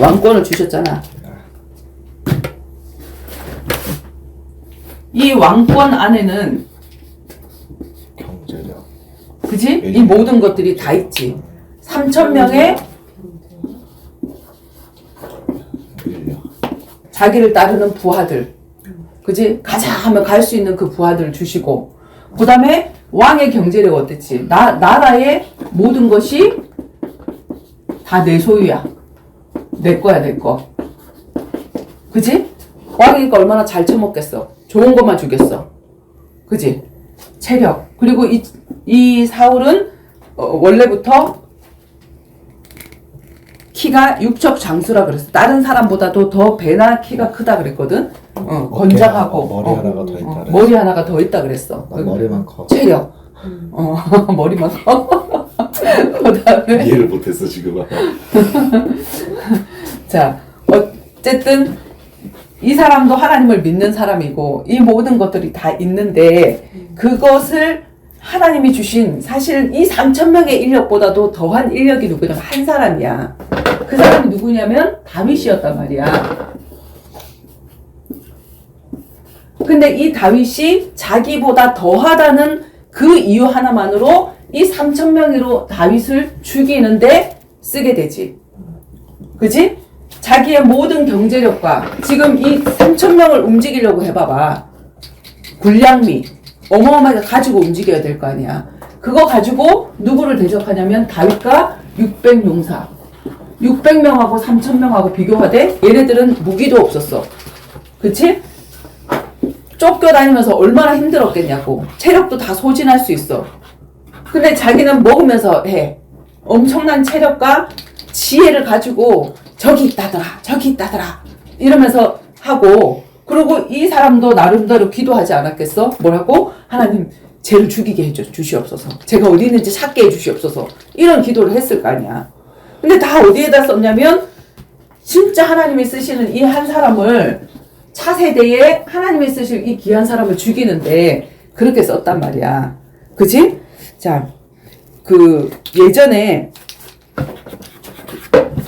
S1: 왕권을 주셨잖아. 이 왕권 안에는
S2: 경제력,
S1: 그지? 이 모든 것들이 다 있지. 3,000명의 자기를 따르는 부하들, 그지? 가자 하면 갈 수 있는 그 부하들을 주시고, 그 다음에 왕의 경제력 어땠지? 나라의 모든 것이 다 내 소유야. 내 거야, 내 거. 그지? 왕이니까 얼마나 잘 처먹겠어. 좋은 것만 주겠어. 그지? 체력. 그리고 이 사울은 원래부터 키가 육적 장수라 그랬어. 다른 사람보다도 더 배나 키가 크다 그랬거든. 건장하고
S2: 머리 하나가 더 있다.
S1: 머리 하나가 더 있다 그랬어.
S2: 난 머리만 커.
S1: 체력. 머리만 커. 그다음에
S3: 이해를 못했어 지금.
S1: 자, 어쨌든 이 사람도 하나님을 믿는 사람이고 이 모든 것들이 다 있는데 그것을 하나님이 주신 사실 이 3,000명의 인력보다도 더한 인력이 누구냐면 한 사람이야. 그 사람이 누구냐면 다윗이었단 말이야. 근데 이 다윗이 자기보다 더하다는 그 이유 하나만으로 이 3,000명으로 다윗을 죽이는데 쓰게 되지. 그지? 자기의 모든 경제력과 지금 이 3,000명을 움직이려고 해봐봐. 군량미 어마어마하게 가지고 움직여야 될 거 아니야. 그거 가지고 누구를 대적하냐면 다윗과 600용사. 600명하고 3,000명하고 비교하되 얘네들은 무기도 없었어. 그치? 쫓겨다니면서 얼마나 힘들었겠냐고. 체력도 다 소진할 수 있어. 근데 자기는 먹으면서 해. 엄청난 체력과 지혜를 가지고 저기 있다더라 이러면서 하고, 그리고 이 사람도 나름대로 기도하지 않았겠어? 뭐라고? 하나님 쟤를 죽이게 주시옵소서. 제가 어디 있는지 찾게 해주시옵소서. 이런 기도를 했을 거 아니야. 근데 다 어디에다 썼냐면 진짜 하나님이 쓰시는 이 한 사람을, 차세대에 하나님이 쓰실 이 귀한 사람을 죽이는데 그렇게 썼단 말이야. 그치? 자, 예전에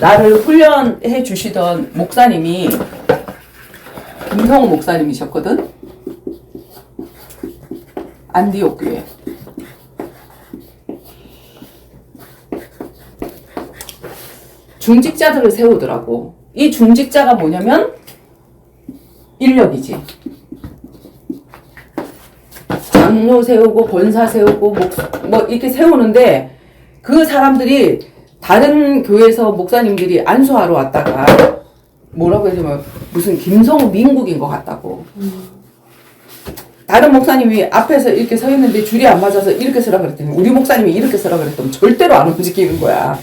S1: 나를 훈련해 주시던 목사님이 김성우 목사님이셨거든? 안디옥 교회. 중직자들을 세우더라고. 이 중직자가 뭐냐면 인력이지. 장로 세우고 권사 세우고 뭐 이렇게 세우는데 그 사람들이 다른 교회에서 목사님들이 안수하러 왔다가 뭐라고 해야 되면 무슨 김성우 민국인 것 같다고. 다른 목사님이 앞에서 이렇게 서 있는데 줄이 안 맞아서 이렇게 서라 그랬더니 우리 목사님이 이렇게 서라 그랬더니 절대로 안 움직이는 거야.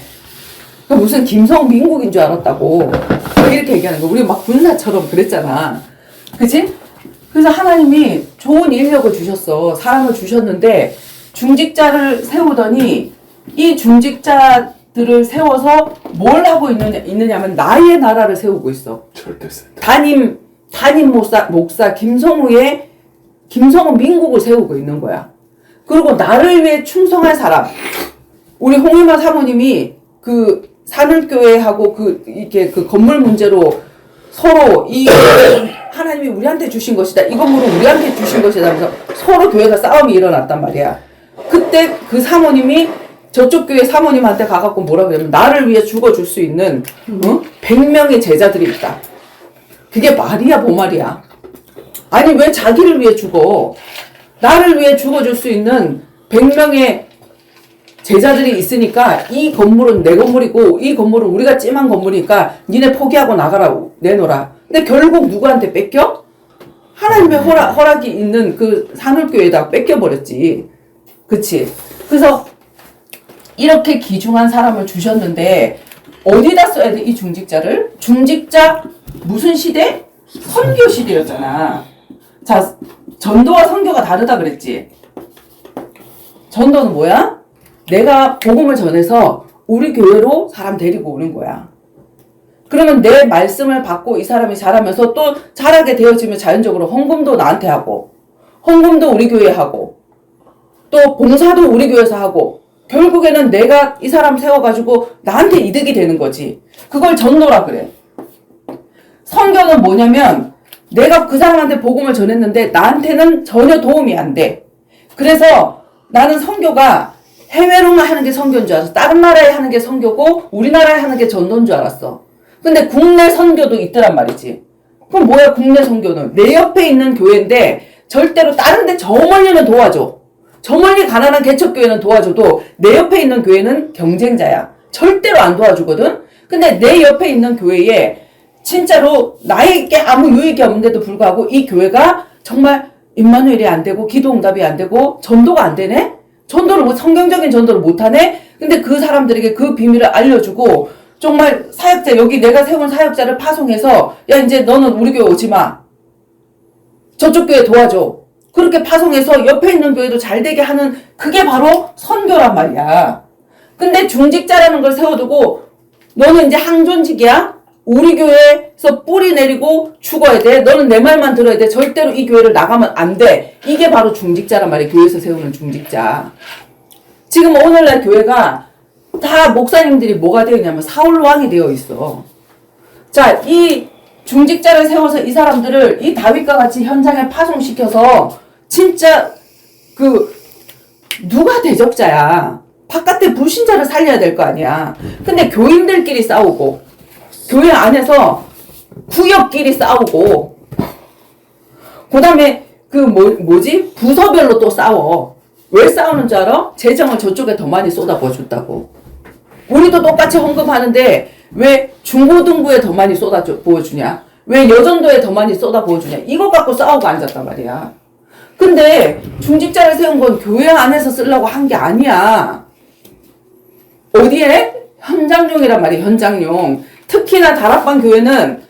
S1: 그러니까 무슨 김성우 민국인 줄 알았다고 이렇게 얘기하는 거. 우리 막 군사처럼 그랬잖아. 그치? 그래서 하나님이 좋은 인력을 주셨어. 사람을 주셨는데 중직자를 세우더니 이 중직자들을 세워서 뭘 하고 있느냐면 나의 나라를 세우고 있어.
S3: 절대센터.
S1: 담임 목사 김성우 민국을 세우고 있는 거야. 그리고 나를 위해 충성할 사람. 우리 홍일마 사모님이 그 산울교회하고 이렇게 건물 문제로 서로 하나님이 우리한테 주신 것이다. 이 건물은 우리한테 주신 것이다. 하면서 서로 교회가 싸움이 일어났단 말이야. 그때 그 사모님이 저쪽 교회 사모님한테 가갖고 뭐라 그러냐면 나를 위해 죽어줄 수 있는 100명의 제자들이 있다. 그게 말이야 뭐말이야. 아니 왜 자기를 위해 죽어. 나를 위해 죽어줄 수 있는 100명의 제자들이 있으니까 이 건물은 내 건물이고 이 건물은 우리가 찜한 건물이니까 니네 포기하고 나가라 내놓으라. 근데 결국 누구한테 뺏겨? 하나님의 허락이 있는 그 산울교회에다 뺏겨버렸지. 그치? 그래서 이렇게 귀중한 사람을 주셨는데 어디다 써야 돼? 이 중직자를? 중직자 무슨 시대? 선교 시대였잖아. 자, 전도와 선교가 다르다 그랬지. 전도는 뭐야? 내가 복음을 전해서 우리 교회로 사람 데리고 오는 거야. 그러면 내 말씀을 받고 이 사람이 자라면서 또 자라게 되어지면 자연적으로 헌금도 나한테 하고 헌금도 우리 교회에 하고 또 봉사도 우리 교회에서 하고 결국에는 내가 이 사람 세워가지고 나한테 이득이 되는 거지. 그걸 전도라 그래. 선교는 뭐냐면 내가 그 사람한테 복음을 전했는데 나한테는 전혀 도움이 안 돼. 그래서 나는 선교가 해외로만 하는 게 선교인 줄 알았어. 다른 나라에 하는 게 선교고 우리나라에 하는 게 전도인 줄 알았어. 근데 국내 선교도 있더란 말이지. 그럼 뭐야 국내 선교는? 내 옆에 있는 교회인데 절대로 다른 데 저 멀리는 도와줘. 저 멀리 가난한 개척교회는 도와줘도 내 옆에 있는 교회는 경쟁자야. 절대로 안 도와주거든. 근데 내 옆에 있는 교회에 진짜로 나에게 아무 유익이 없는데도 불구하고 이 교회가 정말 임마누엘이 안 되고 기도응답이 안 되고 전도가 안 되네? 성경적인 전도를 못 하네? 근데 그 사람들에게 그 비밀을 알려주고 정말 사역자, 여기 내가 세운 사역자를 파송해서, 야, 이제 너는 우리 교회 오지 마. 저쪽 교회 도와줘. 그렇게 파송해서 옆에 있는 교회도 잘 되게 하는, 그게 바로 선교란 말이야. 근데 중직자라는 걸 세워두고, 너는 이제 항존직이야? 우리 교회에서 뿌리 내리고 죽어야 돼. 너는 내 말만 들어야 돼. 절대로 이 교회를 나가면 안 돼. 이게 바로 중직자란 말이야. 교회에서 세우는 중직자. 지금 오늘날 교회가 다 목사님들이 뭐가 되어 있냐면 사울왕이 되어 있어. 자, 이 중직자를 세워서 이 사람들을 이 다윗과 같이 현장에 파송시켜서 진짜 누가 대적자야. 바깥에 불신자를 살려야 될 거 아니야. 근데 교인들끼리 싸우고 교회 안에서 구역끼리 싸우고 그 다음에 부서별로 또 싸워. 왜 싸우는 줄 알아? 재정을 저쪽에 더 많이 쏟아부어 준다고. 우리도 똑같이 헌금하는데 왜 중고등부에 더 많이 쏟아부어 주냐? 왜 여전도에 더 많이 쏟아부어 주냐? 이거 갖고 싸우고 앉았단 말이야. 근데 중직자를 세운 건 교회 안에서 쓰려고 한 게 아니야. 어디에? 현장용이란 말이야. 현장용. 특히나 다락방 교회는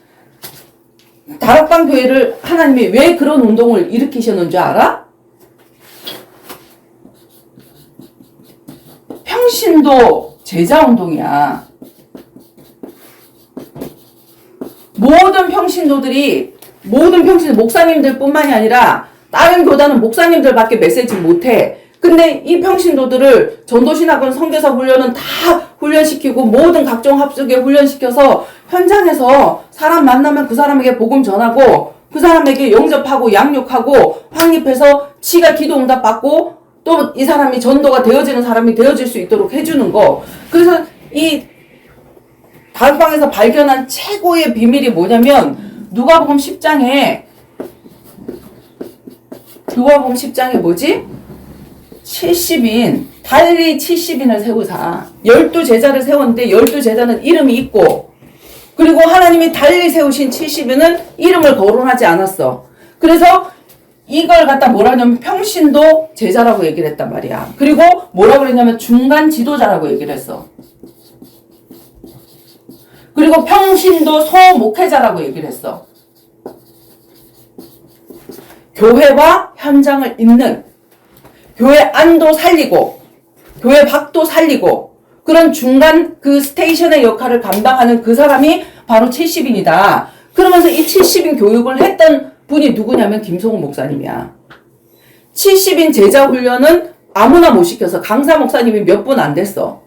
S1: 다락방 교회를 하나님이 왜 그런 운동을 일으키셨는 줄 알아? 평신도 제자운동이야. 모든 평신도들이 목사님들 뿐만이 아니라 다른 교단은 목사님들밖에 메시지 못해. 근데 이 평신도들을 전도신학원 선교사 훈련은 다 훈련시키고 모든 각종 합숙에 훈련시켜서 현장에서 사람 만나면 그 사람에게 복음 전하고 그 사람에게 영접하고 양육하고 확립해서 지가 기도 응답 받고 또 이 사람이 전도가 되어지는 사람이 되어질 수 있도록 해주는 거. 그래서 이 다락방에서 발견한 최고의 비밀이 뭐냐면 누가복음 10장에 뭐지? 70인 달리 70인을 세우사 12제자를 세웠는데 12제자는 이름이 있고 그리고 하나님이 달리 세우신 70인은 이름을 거론하지 않았어. 그래서 이걸 갖다 뭐라 하냐면 평신도 제자라고 얘기를 했단 말이야. 그리고 뭐라고 그랬냐면 중간 지도자라고 얘기를 했어. 그리고 평신도 소목회자라고 얘기를 했어. 교회와 현장을 잇는, 교회 안도 살리고 교회 밖도 살리고 그런 중간 그 스테이션의 역할을 감당하는 그 사람이 바로 70인이다. 그러면서 이 70인 교육을 했던 분이 누구냐면 김성호 목사님이야. 70인 제자 훈련은 아무나 못 시켜서 강사 목사님이 몇 분 안 됐어.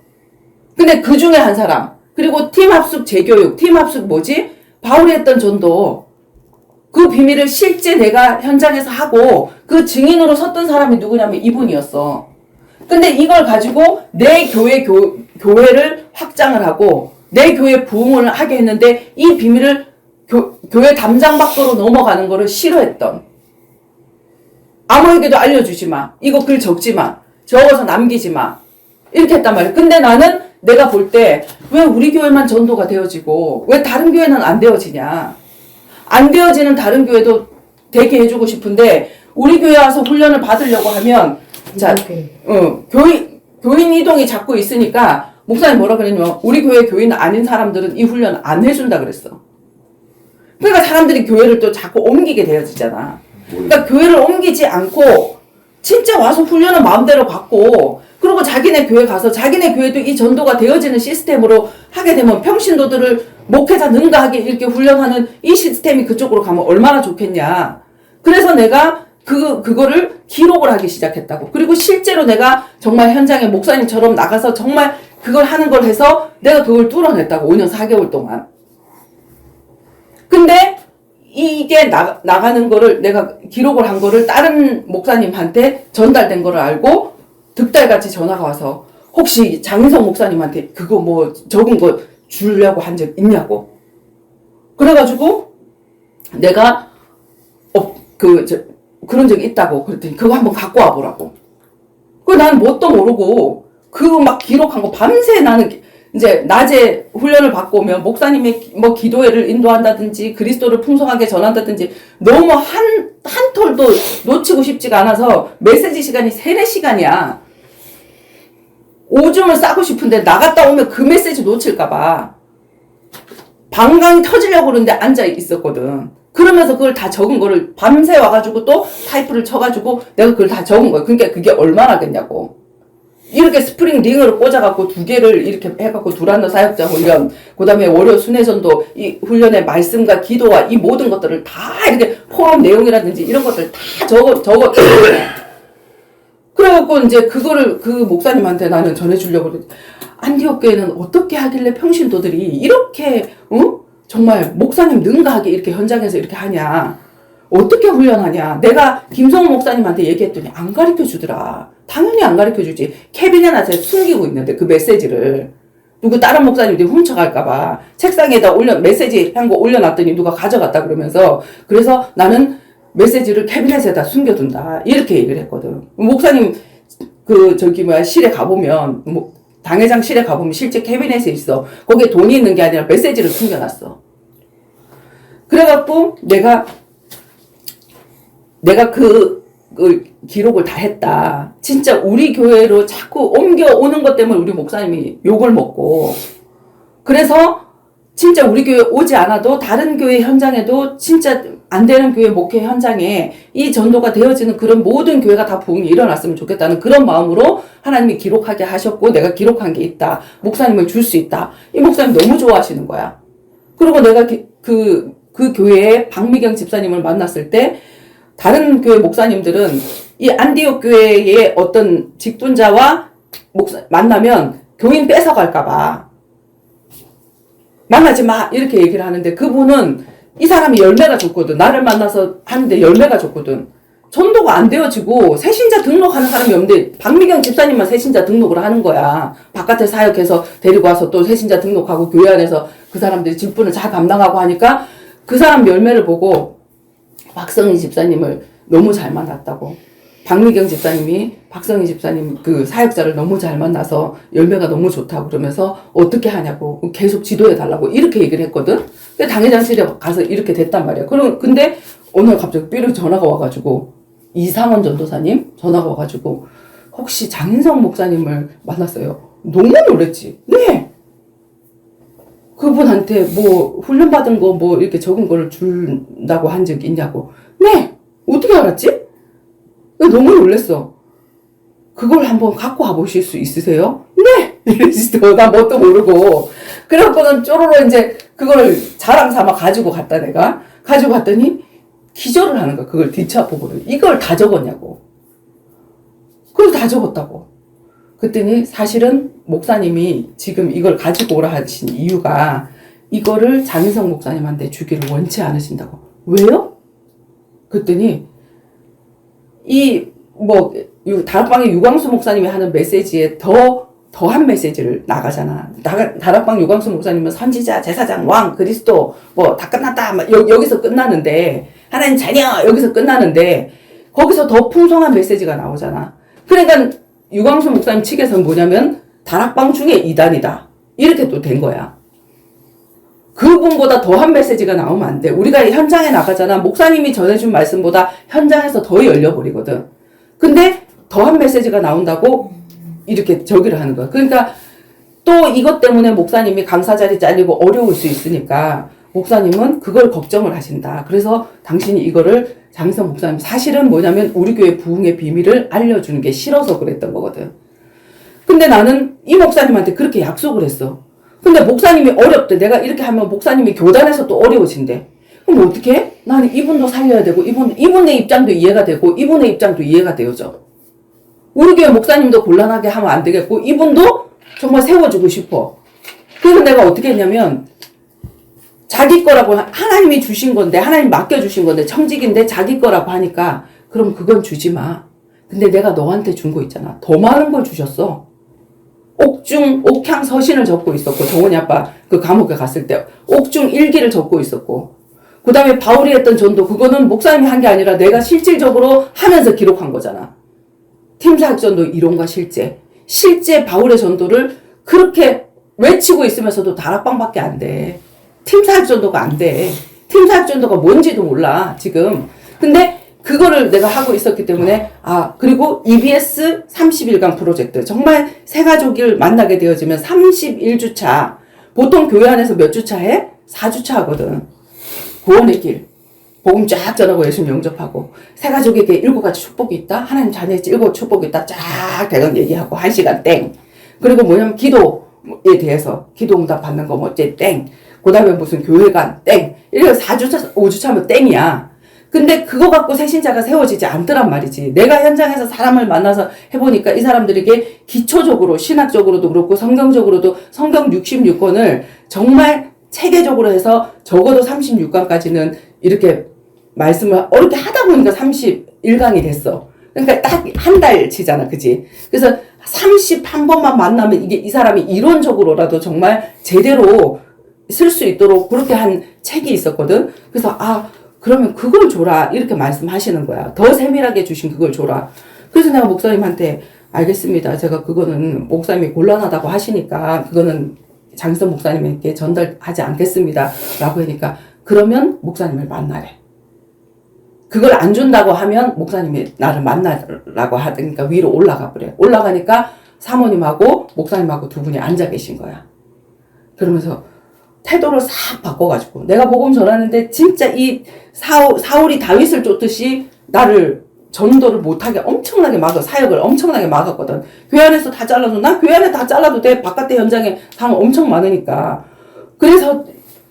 S1: 근데 그 중에 한 사람. 그리고 팀 합숙 재교육, 팀 합숙 뭐지? 바울이 했던 전도. 그 비밀을 실제 내가 현장에서 하고 그 증인으로 섰던 사람이 누구냐면 이분이었어. 근데 이걸 가지고 내 교회를 확장을 하고 내 교회 부흥을 하게 했는데 이 비밀을 교회 담장 밖으로 넘어가는 거를 싫어했던. 아무에게도 알려주지 마. 이거 글 적지 마. 적어서 남기지 마. 이렇게 했단 말이야. 근데 나는 내가 볼 때 왜 우리 교회만 전도가 되어지고 왜 다른 교회는 안 되어지냐. 안 되어지는 다른 교회도 되게 해주고 싶은데 우리 교회 와서 훈련을 받으려고 하면 자, 교인 이동이 자꾸 있으니까 목사님 뭐라 그랬냐면 우리 교회 교인 아닌 사람들은 이 훈련 안 해준다 그랬어. 그러니까 사람들이 교회를 또 자꾸 옮기게 되어지잖아. 그러니까 교회를 옮기지 않고 진짜 와서 훈련을 마음대로 받고 그리고 자기네 교회 가서 자기네 교회도 이 전도가 되어지는 시스템으로 하게 되면 평신도들을 목회자 능가하게 이렇게 훈련하는 이 시스템이 그쪽으로 가면 얼마나 좋겠냐. 그래서 내가 그거를 기록을 하기 시작했다고. 그리고 실제로 내가 정말 현장에 목사님처럼 나가서 정말 그걸 하는 걸 해서 내가 그걸 뚫어냈다고. 5년 4개월 동안. 근데 이게 나가는 거를 내가 기록을 한 거를 다른 목사님한테 전달된 거를 알고 득달같이 전화가 와서 혹시 장인성 목사님한테 그거 뭐 적은 거 주려고 한 적 있냐고. 그래가지고 내가 그런 적이 있다고 그랬더니 그거 한번 갖고 와보라고. 나는 뭣도 모르고 그거 막 기록한 거 밤새 나는 이제 낮에 훈련을 받고 오면 목사님이 뭐 기도회를 인도한다든지 그리스도를 풍성하게 전한다든지 너무 한 톨도 놓치고 싶지가 않아서 메시지 시간이 3-4시간이야. 오줌을 싸고 싶은데 나갔다 오면 그 메시지 놓칠까봐. 방광이 터지려고 그러는데 앉아 있었거든. 그러면서 그걸 다 적은 거를 밤새 와가지고 또 타이프를 쳐가지고 내가 그걸 다 적은 거야. 그러니까 그게 얼마나겠냐고. 이렇게 스프링 링으로 꽂아갖고 2개를 이렇게 해갖고 두란노 사역자 훈련, 그 다음에 월요 순회전도 이 훈련의 말씀과 기도와 이 모든 것들을 다 이렇게 포럼 내용이라든지 이런 것들 다 적었. 그래갖고 이제 그거를 그 목사님한테 나는 전해주려고 그랬지. 안디옥 교회는 어떻게 하길래 평신도들이 이렇게, 정말 목사님 능가하게 이렇게 현장에서 이렇게 하냐. 어떻게 훈련하냐. 내가 김성호 목사님한테 얘기했더니 안 가르쳐 주더라. 당연히 안 가르쳐 주지. 캐비넷에 숨기고 있는데 그 메시지를. 누구 다른 목사님들이 훔쳐갈까봐 책상에다 메시지 한 거 올려놨더니 누가 가져갔다 그러면서 그래서 나는 메시지를 캐비넷에다 숨겨둔다. 이렇게 얘기를 했거든. 목사님 실에 가보면 당회장 실에 가보면 실제 캐비넷에 있어. 거기에 돈이 있는 게 아니라 메시지를 숨겨놨어. 그래갖고 내가 그 기록을 다 했다. 진짜 우리 교회로 자꾸 옮겨오는 것 때문에 우리 목사님이 욕을 먹고 그래서 진짜 우리 교회 오지 않아도 다른 교회 현장에도 진짜 안 되는 교회 목회 현장에 이 전도가 되어지는 그런 모든 교회가 다 부흥이 일어났으면 좋겠다는 그런 마음으로 하나님이 기록하게 하셨고 내가 기록한 게 있다. 목사님을 줄 수 있다. 이 목사님 너무 좋아하시는 거야. 그리고 내가 그 교회에 박미경 집사님을 만났을 때 다른 교회 목사님들은 이 안디옥 교회의 어떤 직분자와 만나면 교인 뺏어갈까봐 만나지 마 이렇게 얘기를 하는데 그분은 이 사람이 열매가 좋거든. 나를 만나서 하는데 열매가 좋거든. 전도가 안 되어지고 새신자 등록하는 사람이 없는데 박미경 집사님만 새신자 등록을 하는 거야. 바깥에 사역해서 데리고 와서 또 새신자 등록하고 교회 안에서 그 사람들이 직분을 잘 감당하고 하니까 그 사람 열매를 보고 박성희 집사님을 너무 잘 만났다고. 박미경 집사님이 박성희 집사님 그 사역자를 너무 잘 만나서 열매가 너무 좋다고 그러면서 어떻게 하냐고 계속 지도해 달라고 이렇게 얘기를 했거든. 근데 당회장실에 가서 이렇게 됐단 말이야. 근데 오늘 갑자기 삐르 전화가 와가지고 이상원 전도사님 전화가 와가지고 혹시 장인성 목사님을 만났어요. 너무 놀랬지. 네. 그분한테 뭐 훈련받은 거 뭐 이렇게 적은 거를 준다고 한 적 있냐고. 네. 어떻게 알았지? 너무 놀랬어. 그걸 한번 갖고 와보실 수 있으세요? 네! 이러시더. 나 뭣도 모르고. 그래갖고는 쪼로로 이제 그걸 자랑 삼아 가지고 갔다 내가. 가지고 갔더니 기절을 하는 거야. 그걸 뒷차보고를. 이걸 다 적었냐고. 그걸 다 적었다고. 그랬더니 사실은 목사님이 지금 이걸 가지고 오라 하신 이유가 이거를 장인성 목사님한테 주기를 원치 않으신다고. 왜요? 그랬더니 다락방의 유광수 목사님이 하는 메시지에 더한 메시지를 나가잖아. 다락방 유광수 목사님은 선지자, 제사장, 왕, 그리스도 다 끝났다. 여기서 끝나는데 하나님 자녀 여기서 끝나는데 거기서 더 풍성한 메시지가 나오잖아. 그러니까 유광수 목사님 측에서는 뭐냐면 다락방 중에 2단이다. 이렇게 또 된 거야. 그분보다 더한 메시지가 나오면 안 돼. 우리가 현장에 나가잖아. 목사님이 전해준 말씀보다 현장에서 더 열려버리거든. 근데 더한 메시지가 나온다고 이렇게 저기를 하는 거야. 그러니까 또 이것 때문에 목사님이 강사 자리 잘리고 어려울 수 있으니까 목사님은 그걸 걱정을 하신다. 그래서 당신이 이거를 장인성 목사님 사실은 뭐냐면 우리 교회 부흥의 비밀을 알려주는 게 싫어서 그랬던 거거든. 근데 나는 이 목사님한테 그렇게 약속을 했어. 근데 목사님이 어렵대. 내가 이렇게 하면 목사님이 교단에서 또 어려우신대. 그럼 어떻게 해? 나는 이분도 살려야 되고 이분의 입장도 이해가 되고 이분의 입장도 이해가 되어져. 우리 교회 목사님도 곤란하게 하면 안 되겠고 이분도 정말 세워주고 싶어. 그래서 내가 어떻게 했냐면 자기 거라고 하나님이 주신 건데 하나님 맡겨주신 건데 청직인데 자기 거라고 하니까 그럼 그건 주지 마. 근데 내가 너한테 준 거 있잖아. 더 많은 걸 주셨어. 옥향 서신을 적고 있었고 정원이 아빠 그 감옥에 갔을 때 옥중 일기를 적고 있었고 그 다음에 바울이 했던 전도 그거는 목사님이 한 게 아니라 내가 실질적으로 하면서 기록한 거잖아. 팀사학 전도 이론과 실제 바울의 전도를 그렇게 외치고 있으면서도 다락방밖에 안 돼. 팀사학 전도가 안 돼. 팀사학 전도가 뭔지도 몰라 지금. 근데 그거를 내가 하고 있었기 때문에 그리고 EBS 30일간 프로젝트 정말 새 가족을 만나게 되어지면 31주차 보통 교회 안에서 몇 주차 해? 4주차 하거든. 구원의 길. 복음 쫙 전하고 예수님 영접하고 새 가족에게 7가지 축복이 있다. 하나님 자녀의 7 축복이 있다. 쫙 대강 얘기하고 1시간 땡. 그리고 뭐냐면 기도에 대해서 기도 응답 받는 거 뭐지 땡. 그 다음에 무슨 교회관 땡. 이래서 4주차 5주차 하면 땡이야. 근데 그거 갖고 새신자가 세워지지 않더란 말이지. 내가 현장에서 사람을 만나서 해보니까 이 사람들에게 기초적으로 신학적으로도 그렇고 성경적으로도 성경 66권을 정말 체계적으로 해서 적어도 36강까지는 이렇게 말씀을 어렵게 하다 보니까 31강이 됐어. 그러니까 딱 한 달 치잖아. 그지? 그래서 31번만 만나면 이게 이 사람이 이론적으로라도 정말 제대로 쓸 수 있도록 그렇게 한 책이 있었거든. 그래서 그러면 그걸 줘라. 이렇게 말씀하시는 거야. 더 세밀하게 주신 그걸 줘라. 그래서 내가 목사님한테 알겠습니다. 제가 그거는 목사님이 곤란하다고 하시니까 그거는 장선 목사님에게 전달하지 않겠습니다. 라고 하니까 그러면 목사님을 만나래. 그걸 안 준다고 하면 목사님이 나를 만나라고 하니까 위로 올라가 버려. 올라가니까 사모님하고 목사님하고 두 분이 앉아 계신 거야. 그러면서 태도를 싹 바꿔가지고 내가 복음 전하는데 진짜 이 사울이 다윗을 쫓듯이 나를 전도를 못하게 엄청나게 사역을 엄청나게 막았거든. 교회 안에서 다 잘라도 난 교회 안에 다 잘라도 돼. 바깥에 현장에 사람 엄청 많으니까. 그래서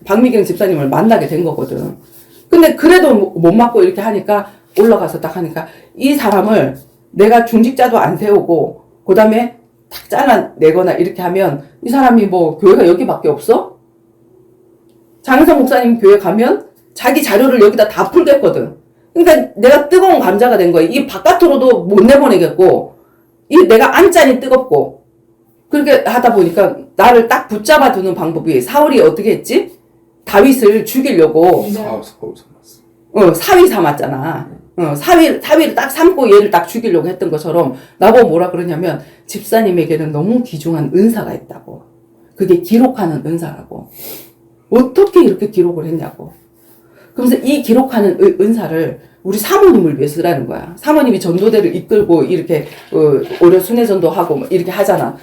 S1: 박미경 집사님을 만나게 된 거거든. 근데 그래도 못 맞고 이렇게 하니까 올라가서 딱 하니까 이 사람을 내가 중직자도 안 세우고 그 다음에 딱 잘라내거나 이렇게 하면 이 사람이 뭐 교회가 여기밖에 없어? 장혜성 목사님 교회 가면 자기 자료를 여기다 다 풀겠거든. 그러니까 내가 뜨거운 감자가 된 거야. 이 바깥으로도 못 내보내겠고 이 내가 안짠이 뜨겁고 그렇게 하다 보니까 나를 딱 붙잡아 두는 방법이 사울이 어떻게 했지? 다윗을 죽이려고 사위 삼았잖아. 사위를 딱 삼고 얘를 딱 죽이려고 했던 것처럼 나보고 뭐라 그러냐면 집사님에게는 너무 귀중한 은사가 있다고. 그게 기록하는 은사라고. 어떻게 이렇게 기록을 했냐고. 그러면서 이 기록하는 은사를 우리 사모님을 위해 쓰라는 거야. 사모님이 전도대를 이끌고 이렇게 오려 순회전도하고 이렇게 하잖아.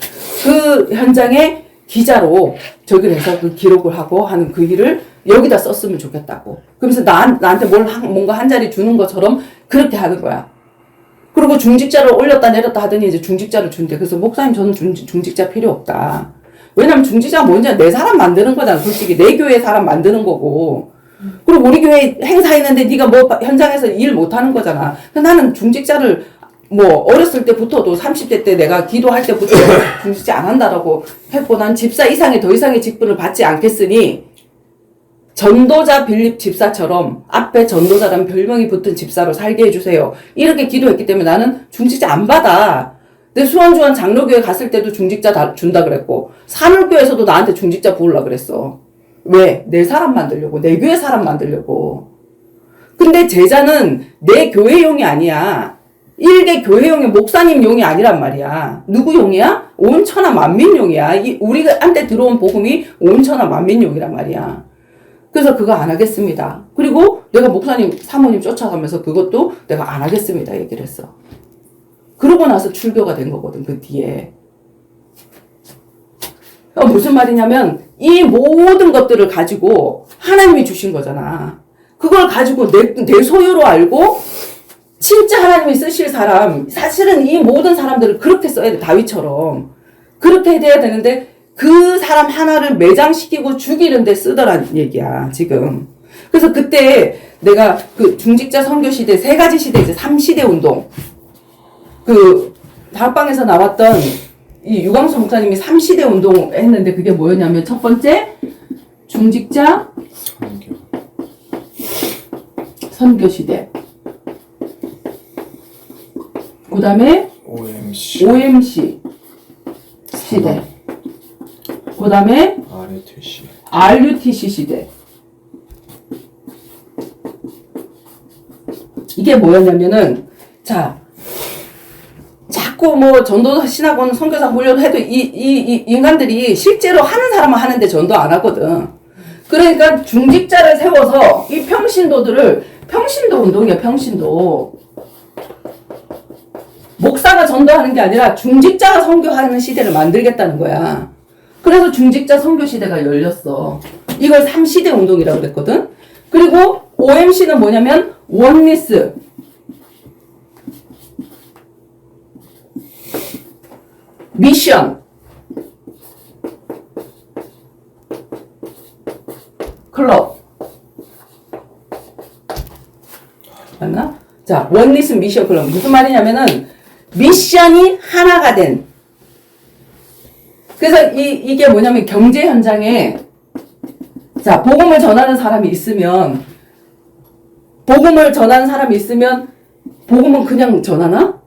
S1: 그 현장에 기자로 저기를 해서 그 기록을 하고 하는 그 일을 여기다 썼으면 좋겠다고. 그러면서 나한테 뭔가 한 자리 주는 것처럼 그렇게 하는 거야. 그리고 중직자를 올렸다 내렸다 하더니 이제 중직자를 준대. 그래서 목사님 저는 중직자 필요 없다. 왜냐면 중직자가 뭔지 내 사람 만드는 거잖아. 솔직히 내 교회 사람 만드는 거고. 그리고 우리 교회 행사 있는데 네가 뭐 현장에서 일 못하는 거잖아. 나는 중직자를 뭐 어렸을 때부터도 30대 때 내가 기도할 때부터 중직자 안 한다라고 했고 난 집사 이상의 더 이상의 직분을 받지 않겠으니 전도자 빌립 집사처럼 앞에 전도자라는 별명이 붙은 집사로 살게 해주세요. 이렇게 기도했기 때문에 나는 중직자 안 받아. 내 수원주한 장로교회 갔을 때도 중직자 준다 그랬고 산울교에서도 나한테 중직자 부으려고 그랬어. 왜? 내 사람 만들려고. 내 교회 사람 만들려고. 근데 제자는 내 교회용이 아니야. 일개 교회용이 목사님 용이 아니란 말이야. 누구 용이야? 온 천하 만민 용이야. 우리한테 들어온 복음이 온 천하 만민 용이란 말이야. 그래서 그거 안 하겠습니다. 그리고 내가 목사님, 사모님 쫓아가면서 그것도 내가 안 하겠습니다. 얘기를 했어. 그러고 나서 출교가 된 거거든, 그 뒤에. 무슨 말이냐면, 이 모든 것들을 가지고 하나님이 주신 거잖아. 그걸 가지고 내 소유로 알고, 진짜 하나님이 쓰실 사람, 사실은 이 모든 사람들을 그렇게 써야 돼, 다윗처럼. 그렇게 돼야 되는데, 그 사람 하나를 매장시키고 죽이는데 쓰더란 얘기야, 지금. 그래서 그때 내가 그 중직자 선교시대, 3가지 시대, 이제 3시대 운동. 다락방에서 나왔던 이 유광수 목사님이 3시대 운동 했는데 그게 뭐였냐면 첫 번째, 중직자 선교시대. 그 다음에 OMC 시대. 그 다음에 RUTC 시대. 이게 뭐였냐면은, 자, 자꾸 뭐 전도 신학원 선교사 훈련 해도 이 인간들이 실제로 하는 사람은 하는데 전도 안 하거든. 그러니까 중직자를 세워서 이 평신도들을, 평신도 운동이야, 평신도. 목사가 전도하는 게 아니라 중직자가 선교하는 시대를 만들겠다는 거야. 그래서 중직자 선교 시대가 열렸어. 이걸 3시대 운동이라고 그랬거든. 그리고 OMC는 뭐냐면 원리스, 미션, 클럽. 맞나? 자, 원리스 미션 클럽. 무슨 말이냐면은 미션이 하나가 된. 그래서 이게 뭐냐면 경제 현장에 자, 복음을 전하는 사람이 있으면 복음은 그냥 전하나?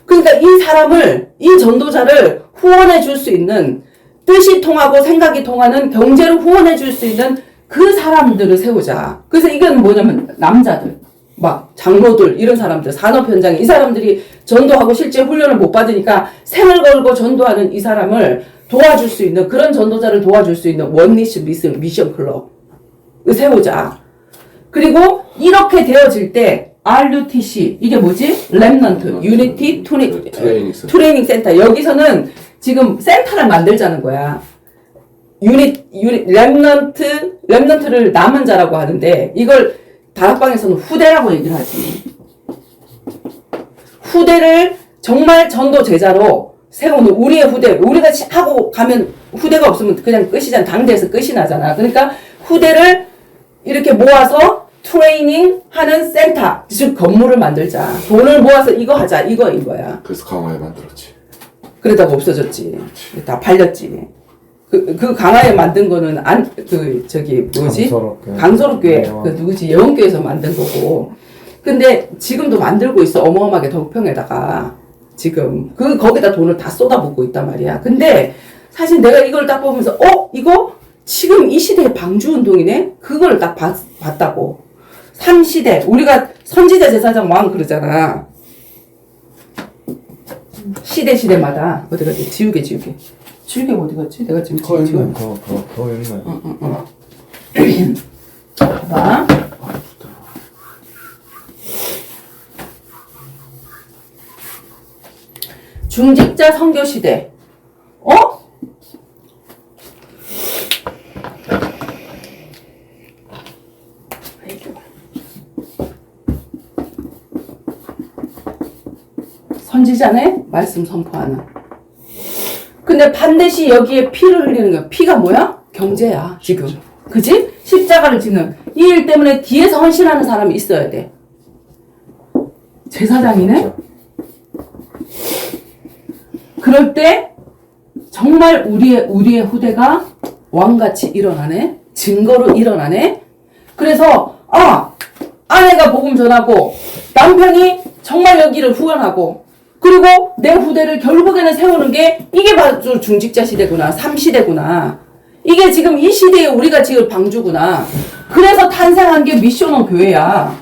S1: 그러니까 이 사람을, 이 전도자를 후원해 줄 수 있는, 뜻이 통하고 생각이 통하는, 경제를 후원해 줄 수 있는 그 사람들을 세우자. 그래서 이건 뭐냐면 남자들, 막 장로들, 이런 사람들, 산업 현장에 이 사람들이 전도하고 실제 훈련을 못 받으니까 생을 걸고 전도하는 이 사람을 도와줄 수 있는, 그런 전도자를 도와줄 수 있는 원리스 미션 클럽을 세우자. 그리고 이렇게 되어질 때 RUTC, 이게 뭐지? 렘넌트, 유니티 트레이닝 센터. 여기서는 지금 센터를 만들자는 거야. 렘넌트를 남은 자라고 하는데, 이걸 다락방에서는 후대라고 얘기를 하지. 후대를 정말 전도 제자로 세우는 우리의 후대. 우리가 하고 가면 후대가 없으면 그냥 끝이잖아. 당대에서 끝이 나잖아. 그러니까 후대를 이렇게 모아서 트레이닝 하는 센터, 즉 건물을 만들자. 돈을 모아서 이거 하자. 이거인 거야.
S3: 그래서 강화에 만들었지.
S1: 그러다가 없어졌지. 다 팔렸지. 그 강화에 만든 거는 뭐지? 강서로교회. 그 누구지? 예원교회에서 만든 거고. 근데 지금도 만들고 있어. 어마어마하게 덕평에다가. 지금. 거기다 돈을 다 쏟아붓고 있단 말이야. 근데 사실 내가 이걸 딱 보면서, 이거 지금 이 시대의 방주운동이네? 그걸 딱 봤다고. 3시대. 우리가 선지자 제사장 왕 그러잖아. 시대마다. 어디 갔지? 지우개. 지우개 어디 갔지? 내가 지금
S2: 더
S1: 지우개.
S2: 있네. 더 있네.
S1: 봐봐. 중직자 선교 시대. 선지자네? 말씀 선포하는. 근데 반드시 여기에 피를 흘리는 거야. 피가 뭐야? 경제야, 지금. 그지? 십자가를 지는. 이 일 때문에 뒤에서 헌신하는 사람이 있어야 돼. 제사장이네? 그럴 때 정말 우리의 후대가 왕같이 일어나네? 증거로 일어나네? 그래서 아내가 복음 전하고 남편이 정말 여기를 후원하고 그리고 내 후대를 결국에는 세우는 게 이게 바로 중직자 시대구나. 3시대구나. 이게 지금 이 시대에 우리가 지금 방주구나. 그래서 탄생한 게 미션원 교회야.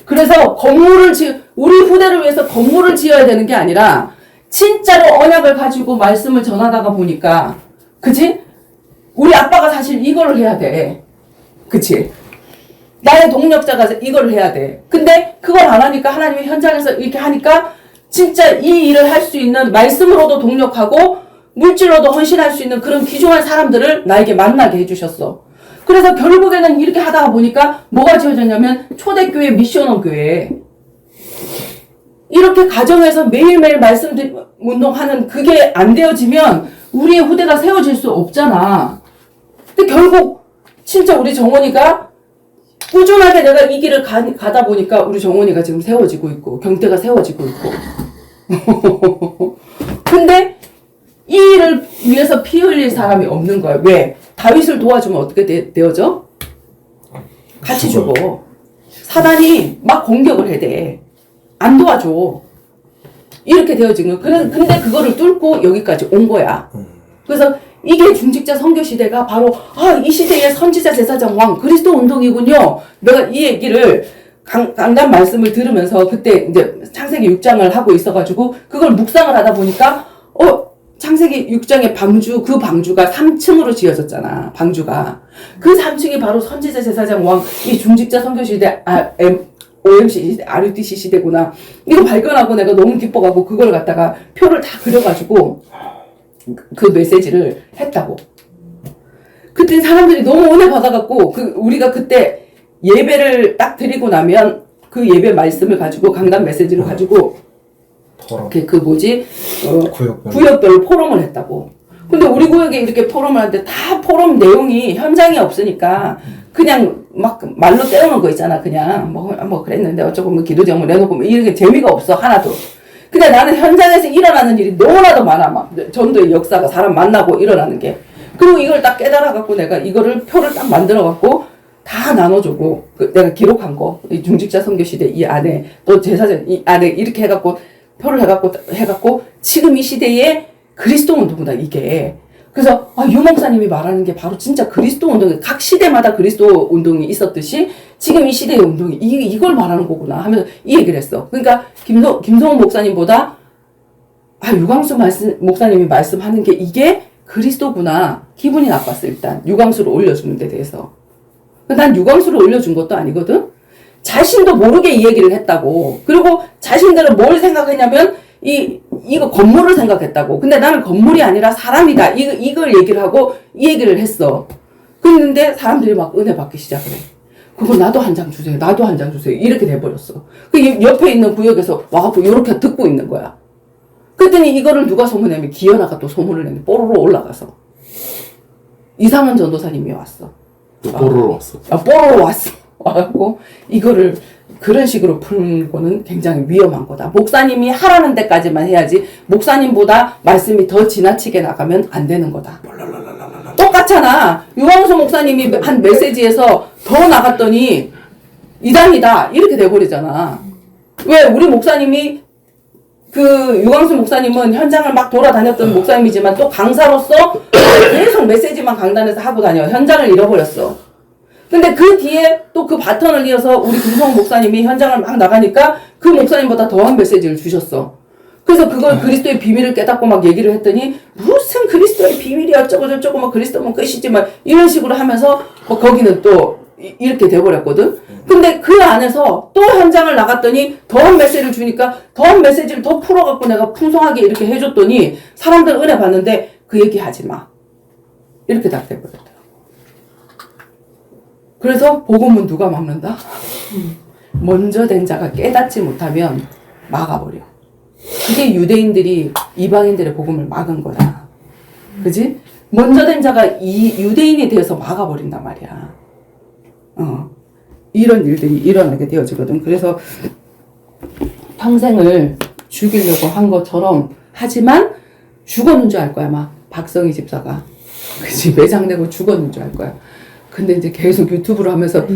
S1: 그래서 우리 후대를 위해서 건물을 지어야 되는 게 아니라 진짜로 언약을 가지고 말씀을 전하다가 보니까 그치? 우리 아빠가 사실 이걸 해야 돼. 그치? 나의 동력자가 이걸 해야 돼. 근데 그걸 안 하니까 하나님이 현장에서 이렇게 하니까 진짜 이 일을 할 수 있는 말씀으로도 동력하고 물질로도 헌신할 수 있는 그런 귀중한 사람들을 나에게 만나게 해주셨어. 그래서 결국에는 이렇게 하다가 보니까 뭐가 지어졌냐면 초대교회 미션원 교회. 이렇게 가정에서 매일매일 말씀 운동하는 그게 안 되어지면 우리의 후대가 세워질 수 없잖아. 근데 결국 진짜 우리 정원이가 꾸준하게 내가 이 길을 가다 보니까 우리 정원이가 지금 세워지고 있고 경태가 세워지고 있고 근데 이 일을 위해서 피 흘릴 사람이 없는 거야. 왜? 다윗을 도와주면 어떻게 되어져? 같이 죽어. 사단이 막 공격을 해 대. 안 도와줘. 이렇게 되어진 거야. 근데 그거를 뚫고 여기까지 온 거야. 그래서 이게 중직자 선교 시대가 바로 이 시대의 선지자 제사장 왕 그리스도 운동이군요. 내가 이 얘기를 강단 말씀을 들으면서 그때 이제 창세기 6장을 하고 있어가지고 그걸 묵상을 하다 보니까 창세기 6장의 그 방주가 3층으로 지어졌잖아. 방주가. 그 3층이 바로 선지자 제사장 왕 이 중직자 선교 시대 OMC 시대, RUTC 시대구나. 이거 발견하고 내가 너무 기뻐가고 그걸 갖다가 표를 다 그려가지고 그 메시지를 했다고. 그때 사람들이 너무 은혜 받아갖고 우리가 그때 예배를 딱 드리고 나면 그 예배 말씀을 가지고 강단 메시지를 가지고
S2: 토론.
S1: 구역별로 포럼을 했다고. 근데 우리 구역에 이렇게 포럼을 하는데 다 포럼 내용이 현장이 없으니까 그냥 막 말로 때우는 거 있잖아. 그냥 뭐 그랬는데 어쩌고 뭐 기도 제목 내놓고 뭐 이렇게 재미가 없어 하나도. 근데 나는 현장에서 일어나는 일이 너무나도 많아. 막 전도의 역사가 사람 만나고 일어나는 게. 그리고 이걸 딱 깨달아갖고 내가 이거를 표를 딱 만들어갖고 다 나눠주고 내가 기록한 거 이 중직자 선교시대 이 안에 또 제사장 이 안에 이렇게 해갖고 표를 해갖고 지금 이 시대에 그리스도 운동이다 이게. 그래서 유 목사님이 말하는 게 바로 진짜 그리스도 운동이 각 시대마다 그리스도 운동이 있었듯이 지금 이 시대의 운동이 이걸 말하는 거구나 하면서 이 얘기를 했어. 그러니까 김성훈 목사님보다 유광수 목사님이 말씀하는 게 이게 그리스도구나. 기분이 나빴어. 일단 유광수를 올려주는 데 대해서. 난 유광수를 올려준 것도 아니거든. 자신도 모르게 이 얘기를 했다고. 그리고 자신들은 뭘 생각했냐면 이거 건물을 생각했다고. 근데 나는 건물이 아니라 사람이다. 이걸 얘기를 하고 이 얘기를 했어. 그랬는데 사람들이 막 은혜 받기 시작을 해. 그거 나도 한 장 주세요. 나도 한 장 주세요. 이렇게 돼버렸어. 그 옆에 있는 구역에서 와갖고 이렇게 듣고 있는 거야. 그랬더니 이거를 누가 소문내면 기현아가 또 소문을 내는 뽀로로 올라가서 이상은 전도사님이 왔어.
S3: 또 뽀로로 왔어.
S1: 뽀로로 왔어. 와갖고 이거를 그런 식으로 푸는 거는 굉장히 위험한 거다. 목사님이 하라는 데까지만 해야지 목사님보다 말씀이 더 지나치게 나가면 안 되는 거다. 똑같잖아. 유광수 목사님이 한 메시지에서 더 나갔더니 이단이다 이렇게 돼버리잖아. 왜 우리 목사님이 유광수 목사님은 현장을 막 돌아다녔던 목사님이지만 또 강사로서 계속 메시지만 강단에서 하고 다녀. 현장을 잃어버렸어. 근데 그 뒤에 또 그 바톤을 이어서 우리 김성훈 목사님이 현장을 막 나가니까 그 목사님보다 더한 메시지를 주셨어. 그래서 그걸 그리스도의 비밀을 깨닫고 막 얘기를 했더니 무슨 그리스도의 비밀이 어쩌고 저쩌고 막 그리스도면 끝이지 막 이런 식으로 하면서 뭐 거기는 또 이렇게 돼버렸거든. 근데 그 안에서 또 현장을 나갔더니 더한 메시지를 주니까 더한 메시지를 더 풀어갖고 내가 풍성하게 이렇게 해줬더니 사람들 은혜 받는데 그 얘기 하지 마. 이렇게 다 돼버렸더라고. 그래서 복음은 누가 막는다? 먼저 된 자가 깨닫지 못하면 막아버려. 그게 유대인들이 이방인들의 복음을 막은 거야. 그지? 먼저 된 자가 이 유대인에 대해서 막아버린단 말이야. 이런 일들이 일어나게 되어지거든. 그래서 평생을 죽이려고 한 것처럼 하지만 죽었는 줄 알 거야. 막 박성희 집사가 그치 매장 내고 죽었는 줄 알 거야. 근데 이제 계속 유튜브를 하면서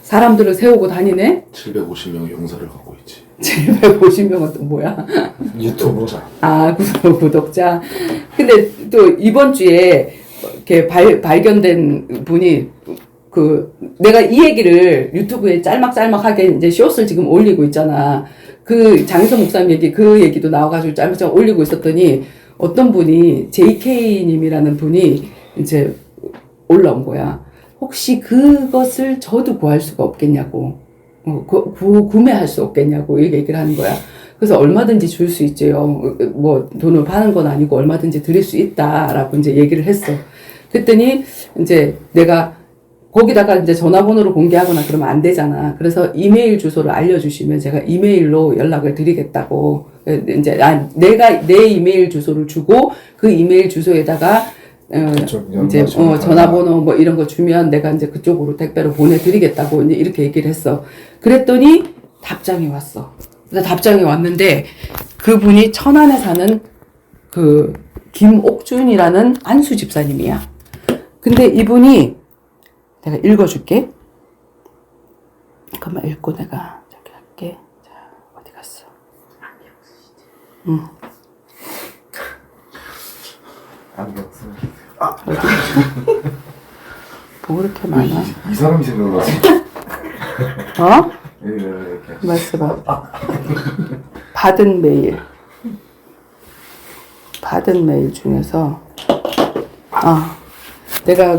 S1: 사람들을 세우고 다니네.
S3: 750명의 용사를 갖고 있지.
S1: 750명은 또 뭐야?
S3: 유튜브자.
S1: 구독자. 근데 또 이번 주에 이렇게 발견된 분이 내가 이 얘기를 유튜브에 짤막짤막하게 이제 숏을 지금 올리고 있잖아. 그 장희선 목사님 그 얘기도 나와가지고 짤막짤막 올리고 있었더니 어떤 분이 JK님이라는 분이 이제 올라온 거야. 혹시 그것을 저도 구할 수가 없겠냐고. 구매할 수 없겠냐고 이 얘기를 하는 거야. 그래서 얼마든지 줄 수 있죠. 뭐 돈을 파는 건 아니고 얼마든지 드릴 수 있다라고 이제 얘기를 했어. 그랬더니 이제 내가 거기다가 이제 전화번호를 공개하거나 그러면 안 되잖아. 그래서 이메일 주소를 알려주시면 제가 이메일로 연락을 드리겠다고. 이제 내가 내 이메일 주소를 주고 그 이메일 주소에다가 이제 전화번호 뭐 이런 거 주면 내가 이제 그쪽으로 택배로 보내드리겠다고 이제 이렇게 얘기를 했어. 그랬더니 답장이 왔어. 그래서 답장이 왔는데 그분이 천안에 사는 김옥준이라는 안수 집사님이야. 근데 이분이 내가 읽어줄게. 잠깐만 읽고 내가 저기 할게. 자, 어디 갔어? 응.
S2: 안경 쓰.
S1: 뭐 그렇게 많아?
S3: 이 사람이 생각나지.
S1: 어?
S3: 이렇게.
S1: 말씀봐. 받은 메일 중에서 내가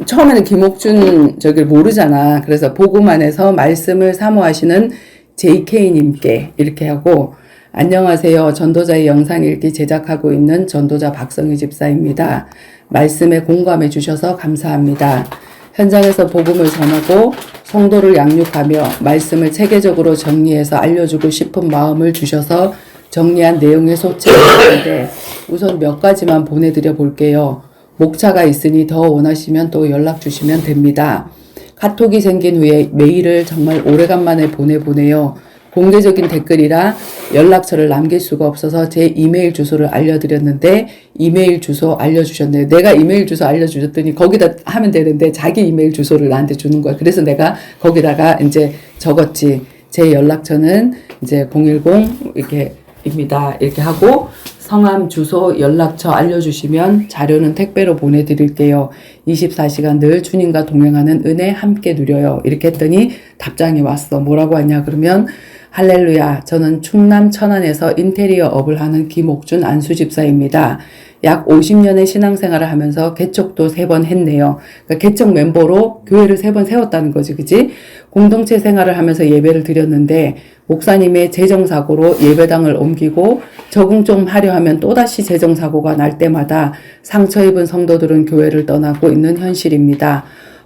S1: 처음에는 김옥준 저길 모르잖아. 그래서 보고만 해서 말씀을 사모하시는 JK님께 이렇게 하고, 안녕하세요. 전도자의 영상 읽기 제작하고 있는 전도자 박성희 집사입니다. 말씀에 공감해 주셔서 감사합니다. 현장에서 복음을 전하고 성도를 양육하며 말씀을 체계적으로 정리해서 알려주고 싶은 마음을 주셔서 정리한 내용의 소체를 했는데 우선 몇 가지만 보내드려 볼게요. 목차가 있으니 더 원하시면 또 연락 주시면 됩니다. 카톡이 생긴 후에 메일을 정말 오래간만에 보내보네요. 공개적인 댓글이라 연락처를 남길 수가 없어서 제 이메일 주소를 알려드렸는데 이메일 주소 알려주셨네요. 내가 이메일 주소 알려주셨더니 거기다 하면 되는데 자기 이메일 주소를 나한테 주는 거야. 그래서 내가 거기다가 이제 적었지. 제 연락처는 이제 010 이렇게 입니다. 이렇게 하고 성함, 주소, 연락처 알려주시면 자료는 택배로 보내드릴게요. 24시간 늘 주님과 동행하는 은혜 함께 누려요. 이렇게 했더니 답장이 왔어. 뭐라고 하냐 그러면 할렐루야. 저는 충남 천안에서 인테리어 업을 하는 김옥준 안수집사입니다. 약 50년의 신앙생활을 하면서 개척도 3번 했네요. 그러니까 개척 멤버로 교회를 3번 세웠다는 거지, 그지? 공동체 생활을 하면서 예배를 드렸는데 목사님의 재정사고로 예배당을 옮기고 적응 좀 하려 하면 또다시 재정사고가 날 때마다 상처 입은 성도들은 교회를 떠나고 있는 현실입니다.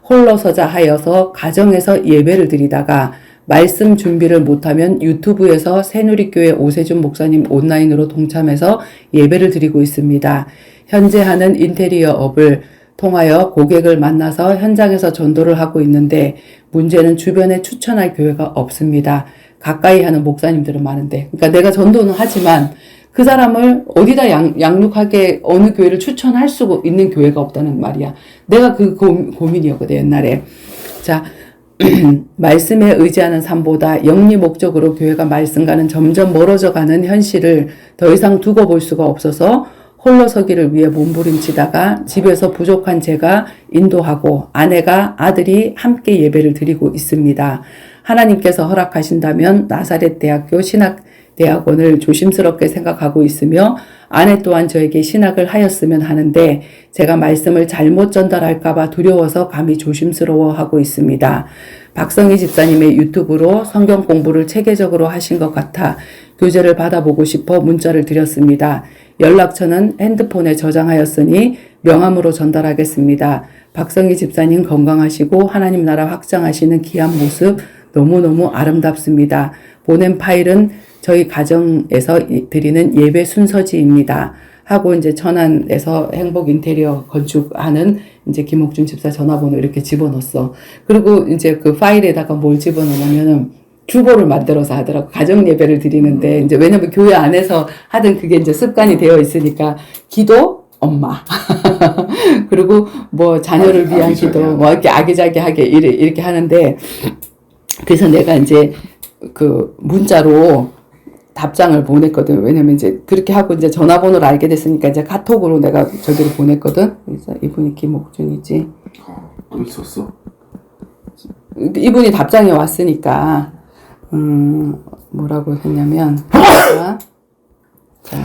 S1: 홀로서자 하여서 가정에서 예배를 드리다가 말씀 준비를 못하면 유튜브에서 새누리교회 오세준 목사님 온라인으로 동참해서 예배를 드리고 있습니다. 현재 하는 인테리어 업을 통하여 고객을 만나서 현장에서 전도를 하고 있는데 문제는 주변에 추천할 교회가 없습니다. 가까이 하는 목사님들은 많은데, 그러니까 내가 전도는 하지만 그 사람을 어디다 양육하게 어느 교회를 추천할 수 있는 교회가 없다는 말이야. 내가 그 고민이었거든 옛날에. 자, 말씀에 의지하는 삶보다 영리 목적으로 교회가 말씀과는 점점 멀어져 가는 현실을 더 이상 두고 볼 수가 없어서 홀로 서기를 위해 몸부림치다가 집에서 부족한 제가 인도하고 아내가 아들이 함께 예배를 드리고 있습니다. 하나님께서 허락하신다면 나사렛 대학교 신학대학원을 조심스럽게 생각하고 있으며 아내 또한 저에게 신학을 하였으면 하는데 제가 말씀을 잘못 전달할까봐 두려워서 감히 조심스러워하고 있습니다. 박성희 집사님의 유튜브로 성경 공부를 체계적으로 하신 것 같아 교재를 받아보고 싶어 문자를 드렸습니다. 연락처는 핸드폰에 저장하였으니 명함으로 전달하겠습니다. 박성희 집사님 건강하시고 하나님 나라 확장하시는 귀한 모습 너무너무 아름답습니다. 보낸 파일은 저희 가정에서 드리는 예배 순서지입니다. 하고 이제 천안에서 행복 인테리어 건축하는 이제 김옥준 집사 전화번호 이렇게 집어넣었어. 그리고 이제 그 파일에다가 뭘 집어넣으면은 주보를 만들어서 하더라고. 가정 예배를 드리는데 이제 왜냐면 교회 안에서 하던 그게 이제 습관이 되어 있으니까 기도 엄마 그리고 뭐 자녀를 위한 기도 뭐 이렇게 아기자기하게 이렇게 하는데 그래서 내가 이제 그 문자로 답장을 보냈거든. 왜냐면 이제 그렇게 하고 이제 전화번호를 알게 됐으니까 이제 카톡으로 내가 저기를 보냈거든. 그래서 이분이 김옥준이지.
S3: 또 있었어?
S1: 이분이 답장이 왔으니까 뭐라고 했냐면 자,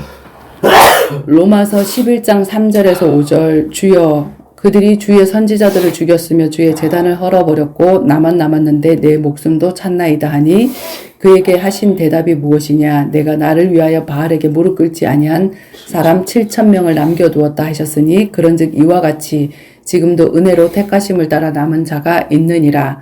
S1: 로마서 11장 3절에서 5절 주여 그들이 주의 선지자들을 죽였으며 주의 제단을 헐어버렸고 나만 남았는데 내 목숨도 찾나이다 하니 그에게 하신 대답이 무엇이냐 내가 나를 위하여 바알에게 무릎 꿇지 아니한 사람 7,000명을 남겨두었다 하셨으니 그런즉 이와 같이 지금도 은혜로 택하심을 따라 남은 자가 있느니라.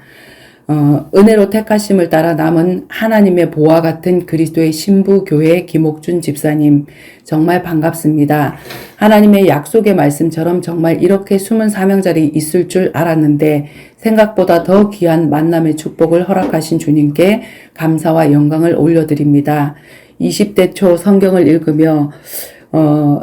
S1: 은혜로 택하심을 따라 남은 하나님의 보화 같은 그리스도의 신부 교회 김옥준 집사님 정말 반갑습니다. 하나님의 약속의 말씀처럼 정말 이렇게 숨은 사명자리 있을 줄 알았는데 생각보다 더 귀한 만남의 축복을 허락하신 주님께 감사와 영광을 올려드립니다. 20대 초 성경을 읽으며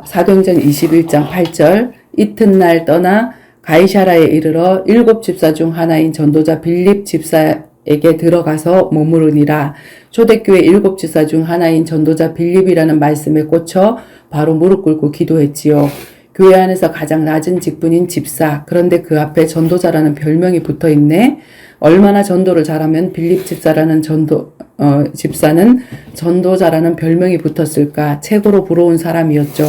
S1: 사도행전 21장 8절 이튿날 떠나 가이사라에 이르러 7 집사 중 하나인 전도자 빌립 집사에게 들어가서 머무르니라. 초대교회 7 집사 중 하나인 전도자 빌립이라는 말씀에 꽂혀 바로 무릎 꿇고 기도했지요. 교회 안에서 가장 낮은 직분인 집사. 그런데 그 앞에 전도자라는 별명이 붙어 있네. 얼마나 전도를 잘하면 빌립 집사라는 집사는 전도자라는 별명이 붙었을까. 최고로 부러운 사람이었죠.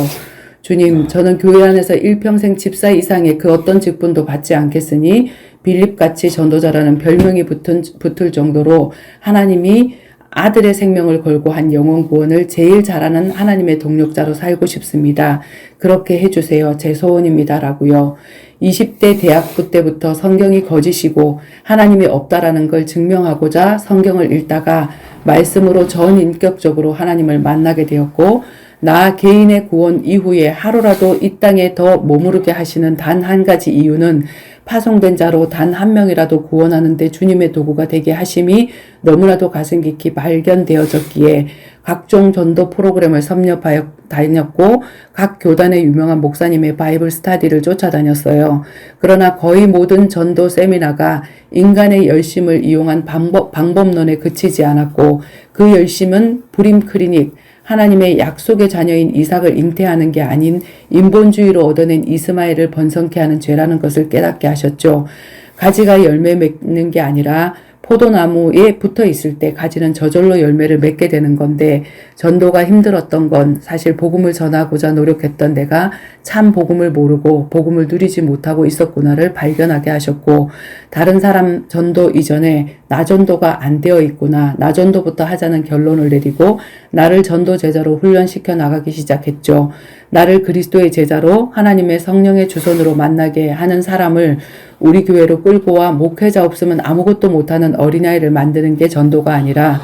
S1: 주님, 저는 교회 안에서 일평생 집사 이상의 그 어떤 직분도 받지 않겠으니 빌립같이 전도자라는 별명이 붙을 정도로 하나님이 아들의 생명을 걸고 한 영혼 구원을 제일 잘하는 하나님의 동력자로 살고 싶습니다. 그렇게 해주세요. 제 소원입니다. 라고요. 20대 대학부 때부터 성경이 거짓이고 하나님이 없다라는 걸 증명하고자 성경을 읽다가 말씀으로 전인격적으로 하나님을 만나게 되었고, 나 개인의 구원 이후에 하루라도 이 땅에 더 머무르게 하시는 단 한 가지 이유는 파송된 자로 단 한 명이라도 구원하는데 주님의 도구가 되게 하심이 너무나도 가슴 깊이 발견되어졌기에 각종 전도 프로그램을 섭렵하여 다녔고 각 교단의 유명한 목사님의 바이블 스터디를 쫓아다녔어요. 그러나 거의 모든 전도 세미나가 인간의 열심을 이용한 방법론에 그치지 않았고, 그 열심은 불임 클리닉, 하나님의 약속의 자녀인 이삭을 잉태하는 게 아닌 인본주의로 얻어낸 이스마엘을 번성케 하는 죄라는 것을 깨닫게 하셨죠. 가지가 열매 맺는 게 아니라 포도나무에 붙어 있을 때 가지는 저절로 열매를 맺게 되는 건데, 전도가 힘들었던 건 사실 복음을 전하고자 노력했던 내가 참 복음을 모르고 복음을 누리지 못하고 있었구나를 발견하게 하셨고, 다른 사람 전도 이전에 나 전도가 안 되어 있구나, 나 전도부터 하자는 결론을 내리고 나를 전도 제자로 훈련시켜 나가기 시작했죠. 나를 그리스도의 제자로 하나님의 성령의 주선으로 만나게 하는 사람을 우리 교회로 끌고 와 목회자 없으면 아무것도 못하는 어린아이를 만드는 게 전도가 아니라,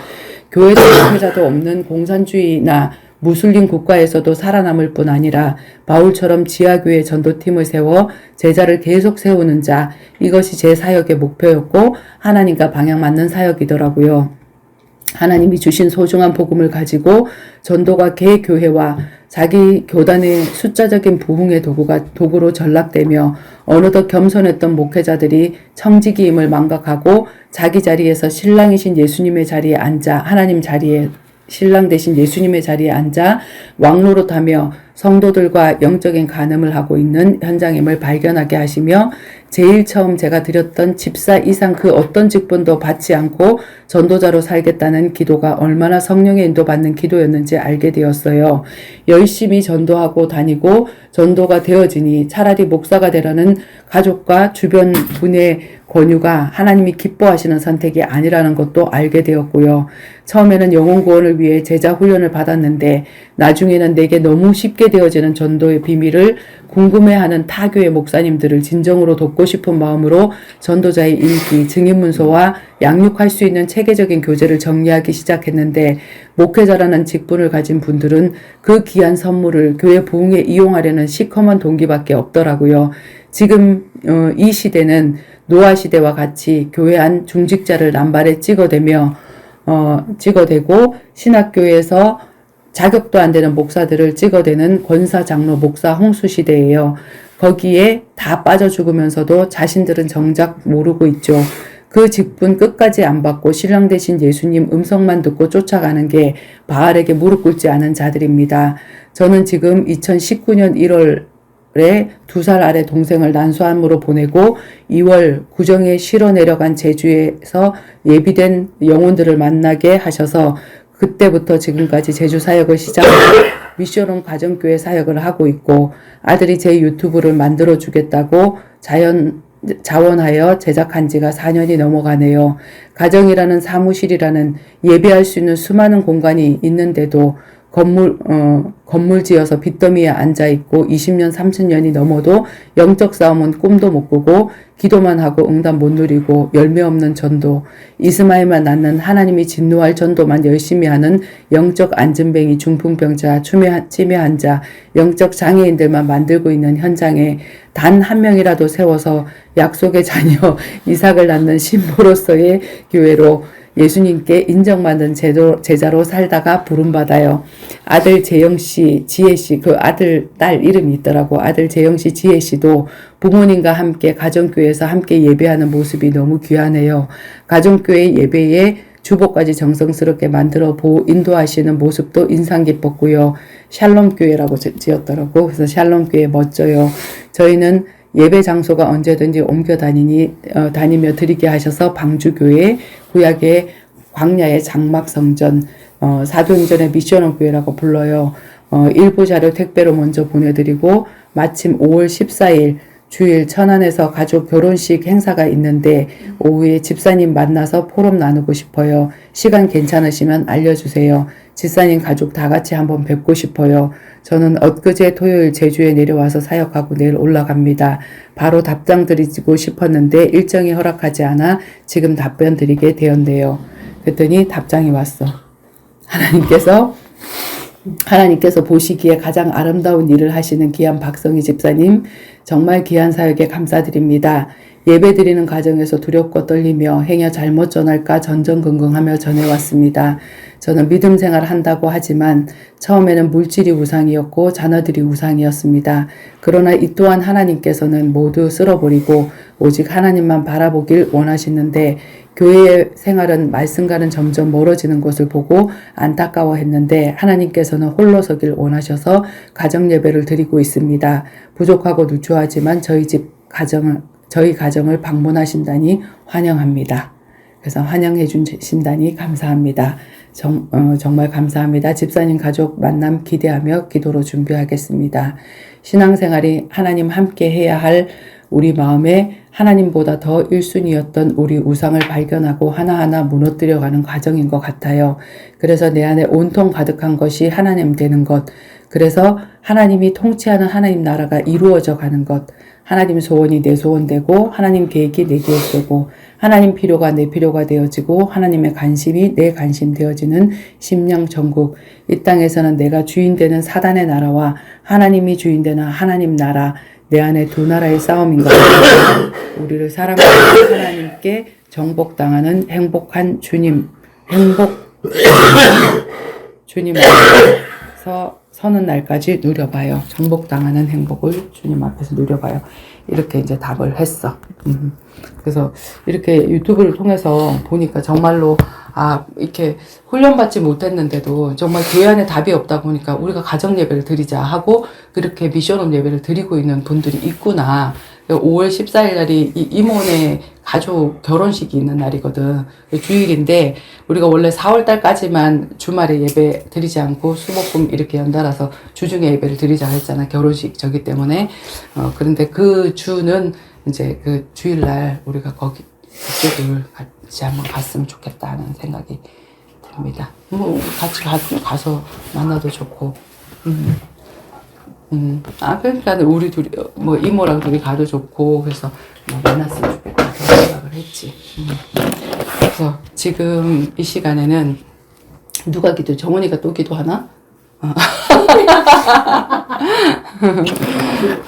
S1: 교회도 목회자도 없는 공산주의나 무슬림 국가에서도 살아남을 뿐 아니라 바울처럼 지하교회 전도팀을 세워 제자를 계속 세우는 자, 이것이 제 사역의 목표였고 하나님과 방향 맞는 사역이더라고요. 하나님이 주신 소중한 복음을 가지고 전도가 개 교회와 자기 교단의 숫자적인 부흥의 도구로 전락되며 어느덧 겸손했던 목회자들이 청지기임을 망각하고 자기 자리에서 신랑이신 예수님의 자리에 앉아, 하나님 자리에 신랑 대신 예수님의 자리에 앉아 왕노릇하며 성도들과 영적인 간음을 하고 있는 현장임을 발견하게 하시며, 제일 처음 제가 드렸던 집사 이상 그 어떤 직분도 받지 않고 전도자로 살겠다는 기도가 얼마나 성령의 인도받는 기도였는지 알게 되었어요. 열심히 전도하고 다니고 전도가 되어지니 차라리 목사가 되라는 가족과 주변 분의 권유가 하나님이 기뻐하시는 선택이 아니라는 것도 알게 되었고요. 처음에는 영혼 구원을 위해 제자 훈련을 받았는데 나중에는 내게 너무 쉽게 되어지는 전도의 비밀을 궁금해하는 타교의 목사님들을 진정으로 돕고 싶은 마음으로 전도자의 일기, 증인문서와 양육할 수 있는 체계적인 교재를 정리하기 시작했는데, 목회자라는 직분을 가진 분들은 그 귀한 선물을 교회 부흥에 이용하려는 시커먼 동기밖에 없더라고요. 지금 이 시대는 노아 시대와 같이 교회 안 중직자를 남발에 찍어대고 신학교에서 자격도 안 되는 목사들을 찍어대는 권사, 장로, 목사 홍수 시대예요. 거기에 다 빠져 죽으면서도 자신들은 정작 모르고 있죠. 그 직분 끝까지 안 받고 신랑 대신 예수님 음성만 듣고 쫓아가는 게 바알에게 무릎 꿇지 않은 자들입니다. 저는 지금 2019년 1월에 2살 아래 동생을 난소암으로 보내고 2월 구정에 쉬러 내려간 제주에서 예비된 영혼들을 만나게 하셔서 그때부터 지금까지 제주 사역을 시작하고 미션홈 가정교회 사역을 하고 있고, 아들이 제 유튜브를 만들어 주겠다고 자원하여 제작한 지가 4년이 넘어가네요. 가정이라는 사무실이라는 예배할 수 있는 수많은 공간이 있는데도 건물 지어서 빚더미에 앉아있고 20년, 30년이 넘어도 영적 싸움은 꿈도 못 꾸고 기도만 하고 응답 못 누리고 열매 없는 전도, 이스마엘만 낳는 하나님이 진노할 전도만 열심히 하는 영적 안진뱅이, 중풍병자, 치매 환자, 영적 장애인들만 만들고 있는 현장에 단 한 명이라도 세워서 약속의 자녀 이삭을 낳는 신부로서의 교회로 예수님께 인정받는 제자로 살다가 부름받아요. 아들 재영씨, 지혜씨, 그 딸 이름이 있더라고. 아들 재영씨, 지혜씨도 부모님과 함께 가정교회에서 함께 예배하는 모습이 너무 귀하네요. 가정교회 예배에 주보까지 정성스럽게 만들어 인도하시는 모습도 인상 깊었고요. 샬롬교회라고 지었더라고. 그래서 샬롬교회 멋져요. 저희는 예배 장소가 언제든지 옮겨 다니며 드리게 하셔서 방주교회, 구약의 광야의 장막성전, 사도행전의 미션홈 교회라고 불러요. 일부자를 택배로 먼저 보내드리고 마침 5월 14일 주일 천안에서 가족 결혼식 행사가 있는데 오후에 집사님 만나서 포럼 나누고 싶어요. 시간 괜찮으시면 알려주세요. 집사님 가족 다 같이 한번 뵙고 싶어요. 저는 엊그제 토요일 제주에 내려와서 사역하고 내일 올라갑니다. 바로 답장 드리고 싶었는데 일정이 허락하지 않아 지금 답변 드리게 되었네요. 그랬더니 답장이 왔어. 하나님께서 보시기에 가장 아름다운 일을 하시는 귀한 박성희 집사님, 정말 귀한 사역에 감사드립니다. 예배 드리는 과정에서 두렵고 떨리며 행여 잘못 전할까 전전긍긍하며 전해왔습니다. 저는 믿음 생활 한다고 하지만 처음에는 물질이 우상이었고 자녀들이 우상이었습니다. 그러나 이 또한 하나님께서는 모두 쓸어버리고 오직 하나님만 바라보길 원하시는데 교회 생활은 말씀과는 점점 멀어지는 것을 보고 안타까워했는데 하나님께서는 홀로 서길 원하셔서 가정 예배를 드리고 있습니다. 부족하고 누추하지만 저희 가정을 방문하신다니 환영합니다. 그래서 환영해 주신다니 감사합니다. 정말 감사합니다. 집사님 가족 만남 기대하며 기도로 준비하겠습니다. 신앙생활이 하나님 함께 해야 할 우리 마음에 하나님보다 더 1순위였던 우리 우상을 발견하고 하나하나 무너뜨려가는 과정인 것 같아요. 그래서 내 안에 온통 가득한 것이 하나님 되는 것. 그래서 하나님이 통치하는 하나님 나라가 이루어져 가는 것. 하나님 소원이 내 소원 되고 하나님 계획이 내 계획 되고 하나님 필요가 내 필요가 되어지고 하나님의 관심이 내 관심 되어지는 심령 천국. 이 땅에서는 내가 주인 되는 사단의 나라와 하나님이 주인 되는 하나님 나라, 내 안에 두 나라의 싸움인 것 같아요. 우리를 사랑하는 하나님께 정복당하는 행복한 주님 앞에서 서는 날까지 누려봐요. 정복당하는 행복을 주님 앞에서 누려봐요. 이렇게 이제 답을 했어. 그래서 이렇게 유튜브를 통해서 보니까 정말로 이렇게 훈련받지 못했는데도 정말 교회 안에 답이 없다 보니까 우리가 가정 예배를 드리자 하고 그렇게 미션홈 예배를 드리고 있는 분들이 있구나. 5월 14일 날이 이모네 가족 결혼식이 있는 날이거든. 주일인데 우리가 원래 4월 달까지만 주말에 예배 드리지 않고 수목금 이렇게 연달아서 주중에 예배를 드리자 했잖아. 결혼식 저기 때문에. 그런데 그 주는 이제 그 주일날 우리가 그쪽을 같이 한번 갔으면 좋겠다 하는 생각이 듭니다. 같이 가서 만나도 좋고. 그러니까 우리 둘이 이모랑 둘이 가도 좋고 그래서 만났으면 좋겠다 그런 생각을 했지. 그래서 지금 이 시간에는 누가 기도? 정원이가 또 기도하나?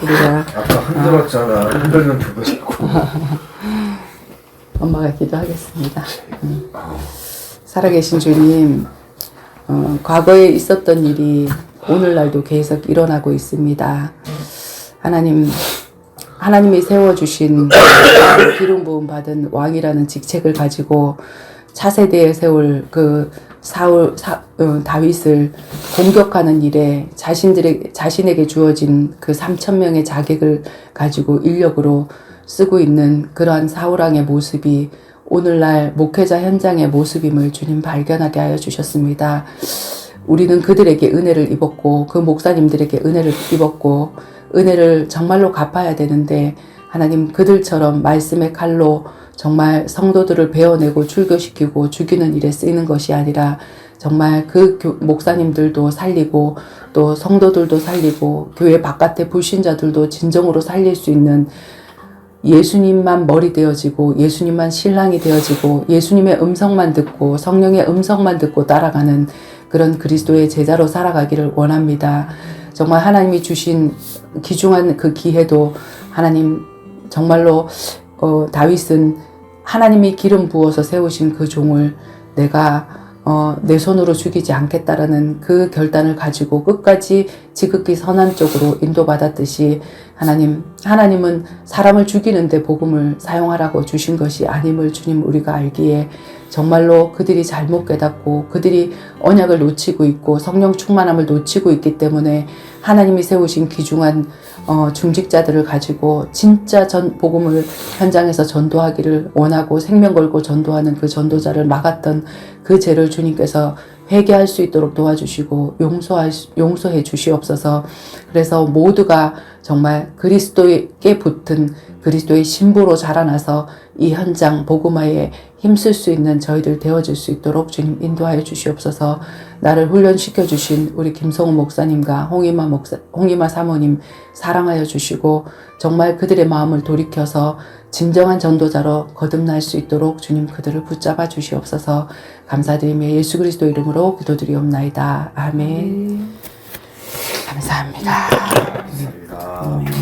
S1: 우리가
S2: 아까 흔들었잖아. 흔들면 두고 싶고.
S1: 엄마가 기도하겠습니다. 살아계신 주님, 과거에 있었던 일이 오늘날도 계속 일어나고 있습니다. 하나님이 세워주신 기름 부음 받은 왕이라는 직책을 가지고 차세대에 세울 그 다윗을 공격하는 일에 자신에게 주어진 그 3,000명의 자객을 가지고 인력으로 쓰고 있는 그러한 사울왕의 모습이 오늘날 목회자 현장의 모습임을 주님 발견하게 하여 주셨습니다. 우리는 그들에게 은혜를 입었고 그 목사님들에게 은혜를 입었고 은혜를 정말로 갚아야 되는데 하나님 그들처럼 말씀의 칼로 정말 성도들을 베어내고 출교시키고 죽이는 일에 쓰이는 것이 아니라 정말 그 목사님들도 살리고 또 성도들도 살리고 교회 바깥의 불신자들도 진정으로 살릴 수 있는 예수님만 머리 되어지고 예수님만 신랑이 되어지고 예수님의 음성만 듣고 성령의 음성만 듣고 따라가는 그런 그리스도의 제자로 살아가기를 원합니다. 정말 하나님이 주신 귀중한 그 기회도 하나님 정말로 다윗은 하나님이 기름 부어서 세우신 그 종을 내가 내 손으로 죽이지 않겠다라는 그 결단을 가지고 끝까지 지극히 선한 쪽으로 인도받았듯이 하나님은 사람을 죽이는데 복음을 사용하라고 주신 것이 아님을 주님 우리가 알기에 정말로 그들이 잘못 깨닫고 그들이 언약을 놓치고 있고 성령 충만함을 놓치고 있기 때문에 하나님이 세우신 귀중한 중직자들을 가지고 진짜 복음을 현장에서 전도하기를 원하고 생명 걸고 전도하는 그 전도자를 막았던 그 죄를 주님께서 회개할 수 있도록 도와주시고 용서해 주시옵소서. 그래서 모두가 정말 그리스도께 붙은 그리스도의 신부로 자라나서 이 현장 복음화에 힘쓸 수 있는 저희들 되어질 수 있도록 주님 인도하여 주시옵소서. 나를 훈련시켜 주신 우리 김성호 목사님과 홍이마 사모님 사랑하여 주시고 정말 그들의 마음을 돌이켜서 진정한 전도자로 거듭날 수 있도록 주님 그들을 붙잡아 주시옵소서. 감사드리며 예수 그리스도 이름으로 기도드리옵나이다. 아멘. 감사합니다.
S3: 감사합니다.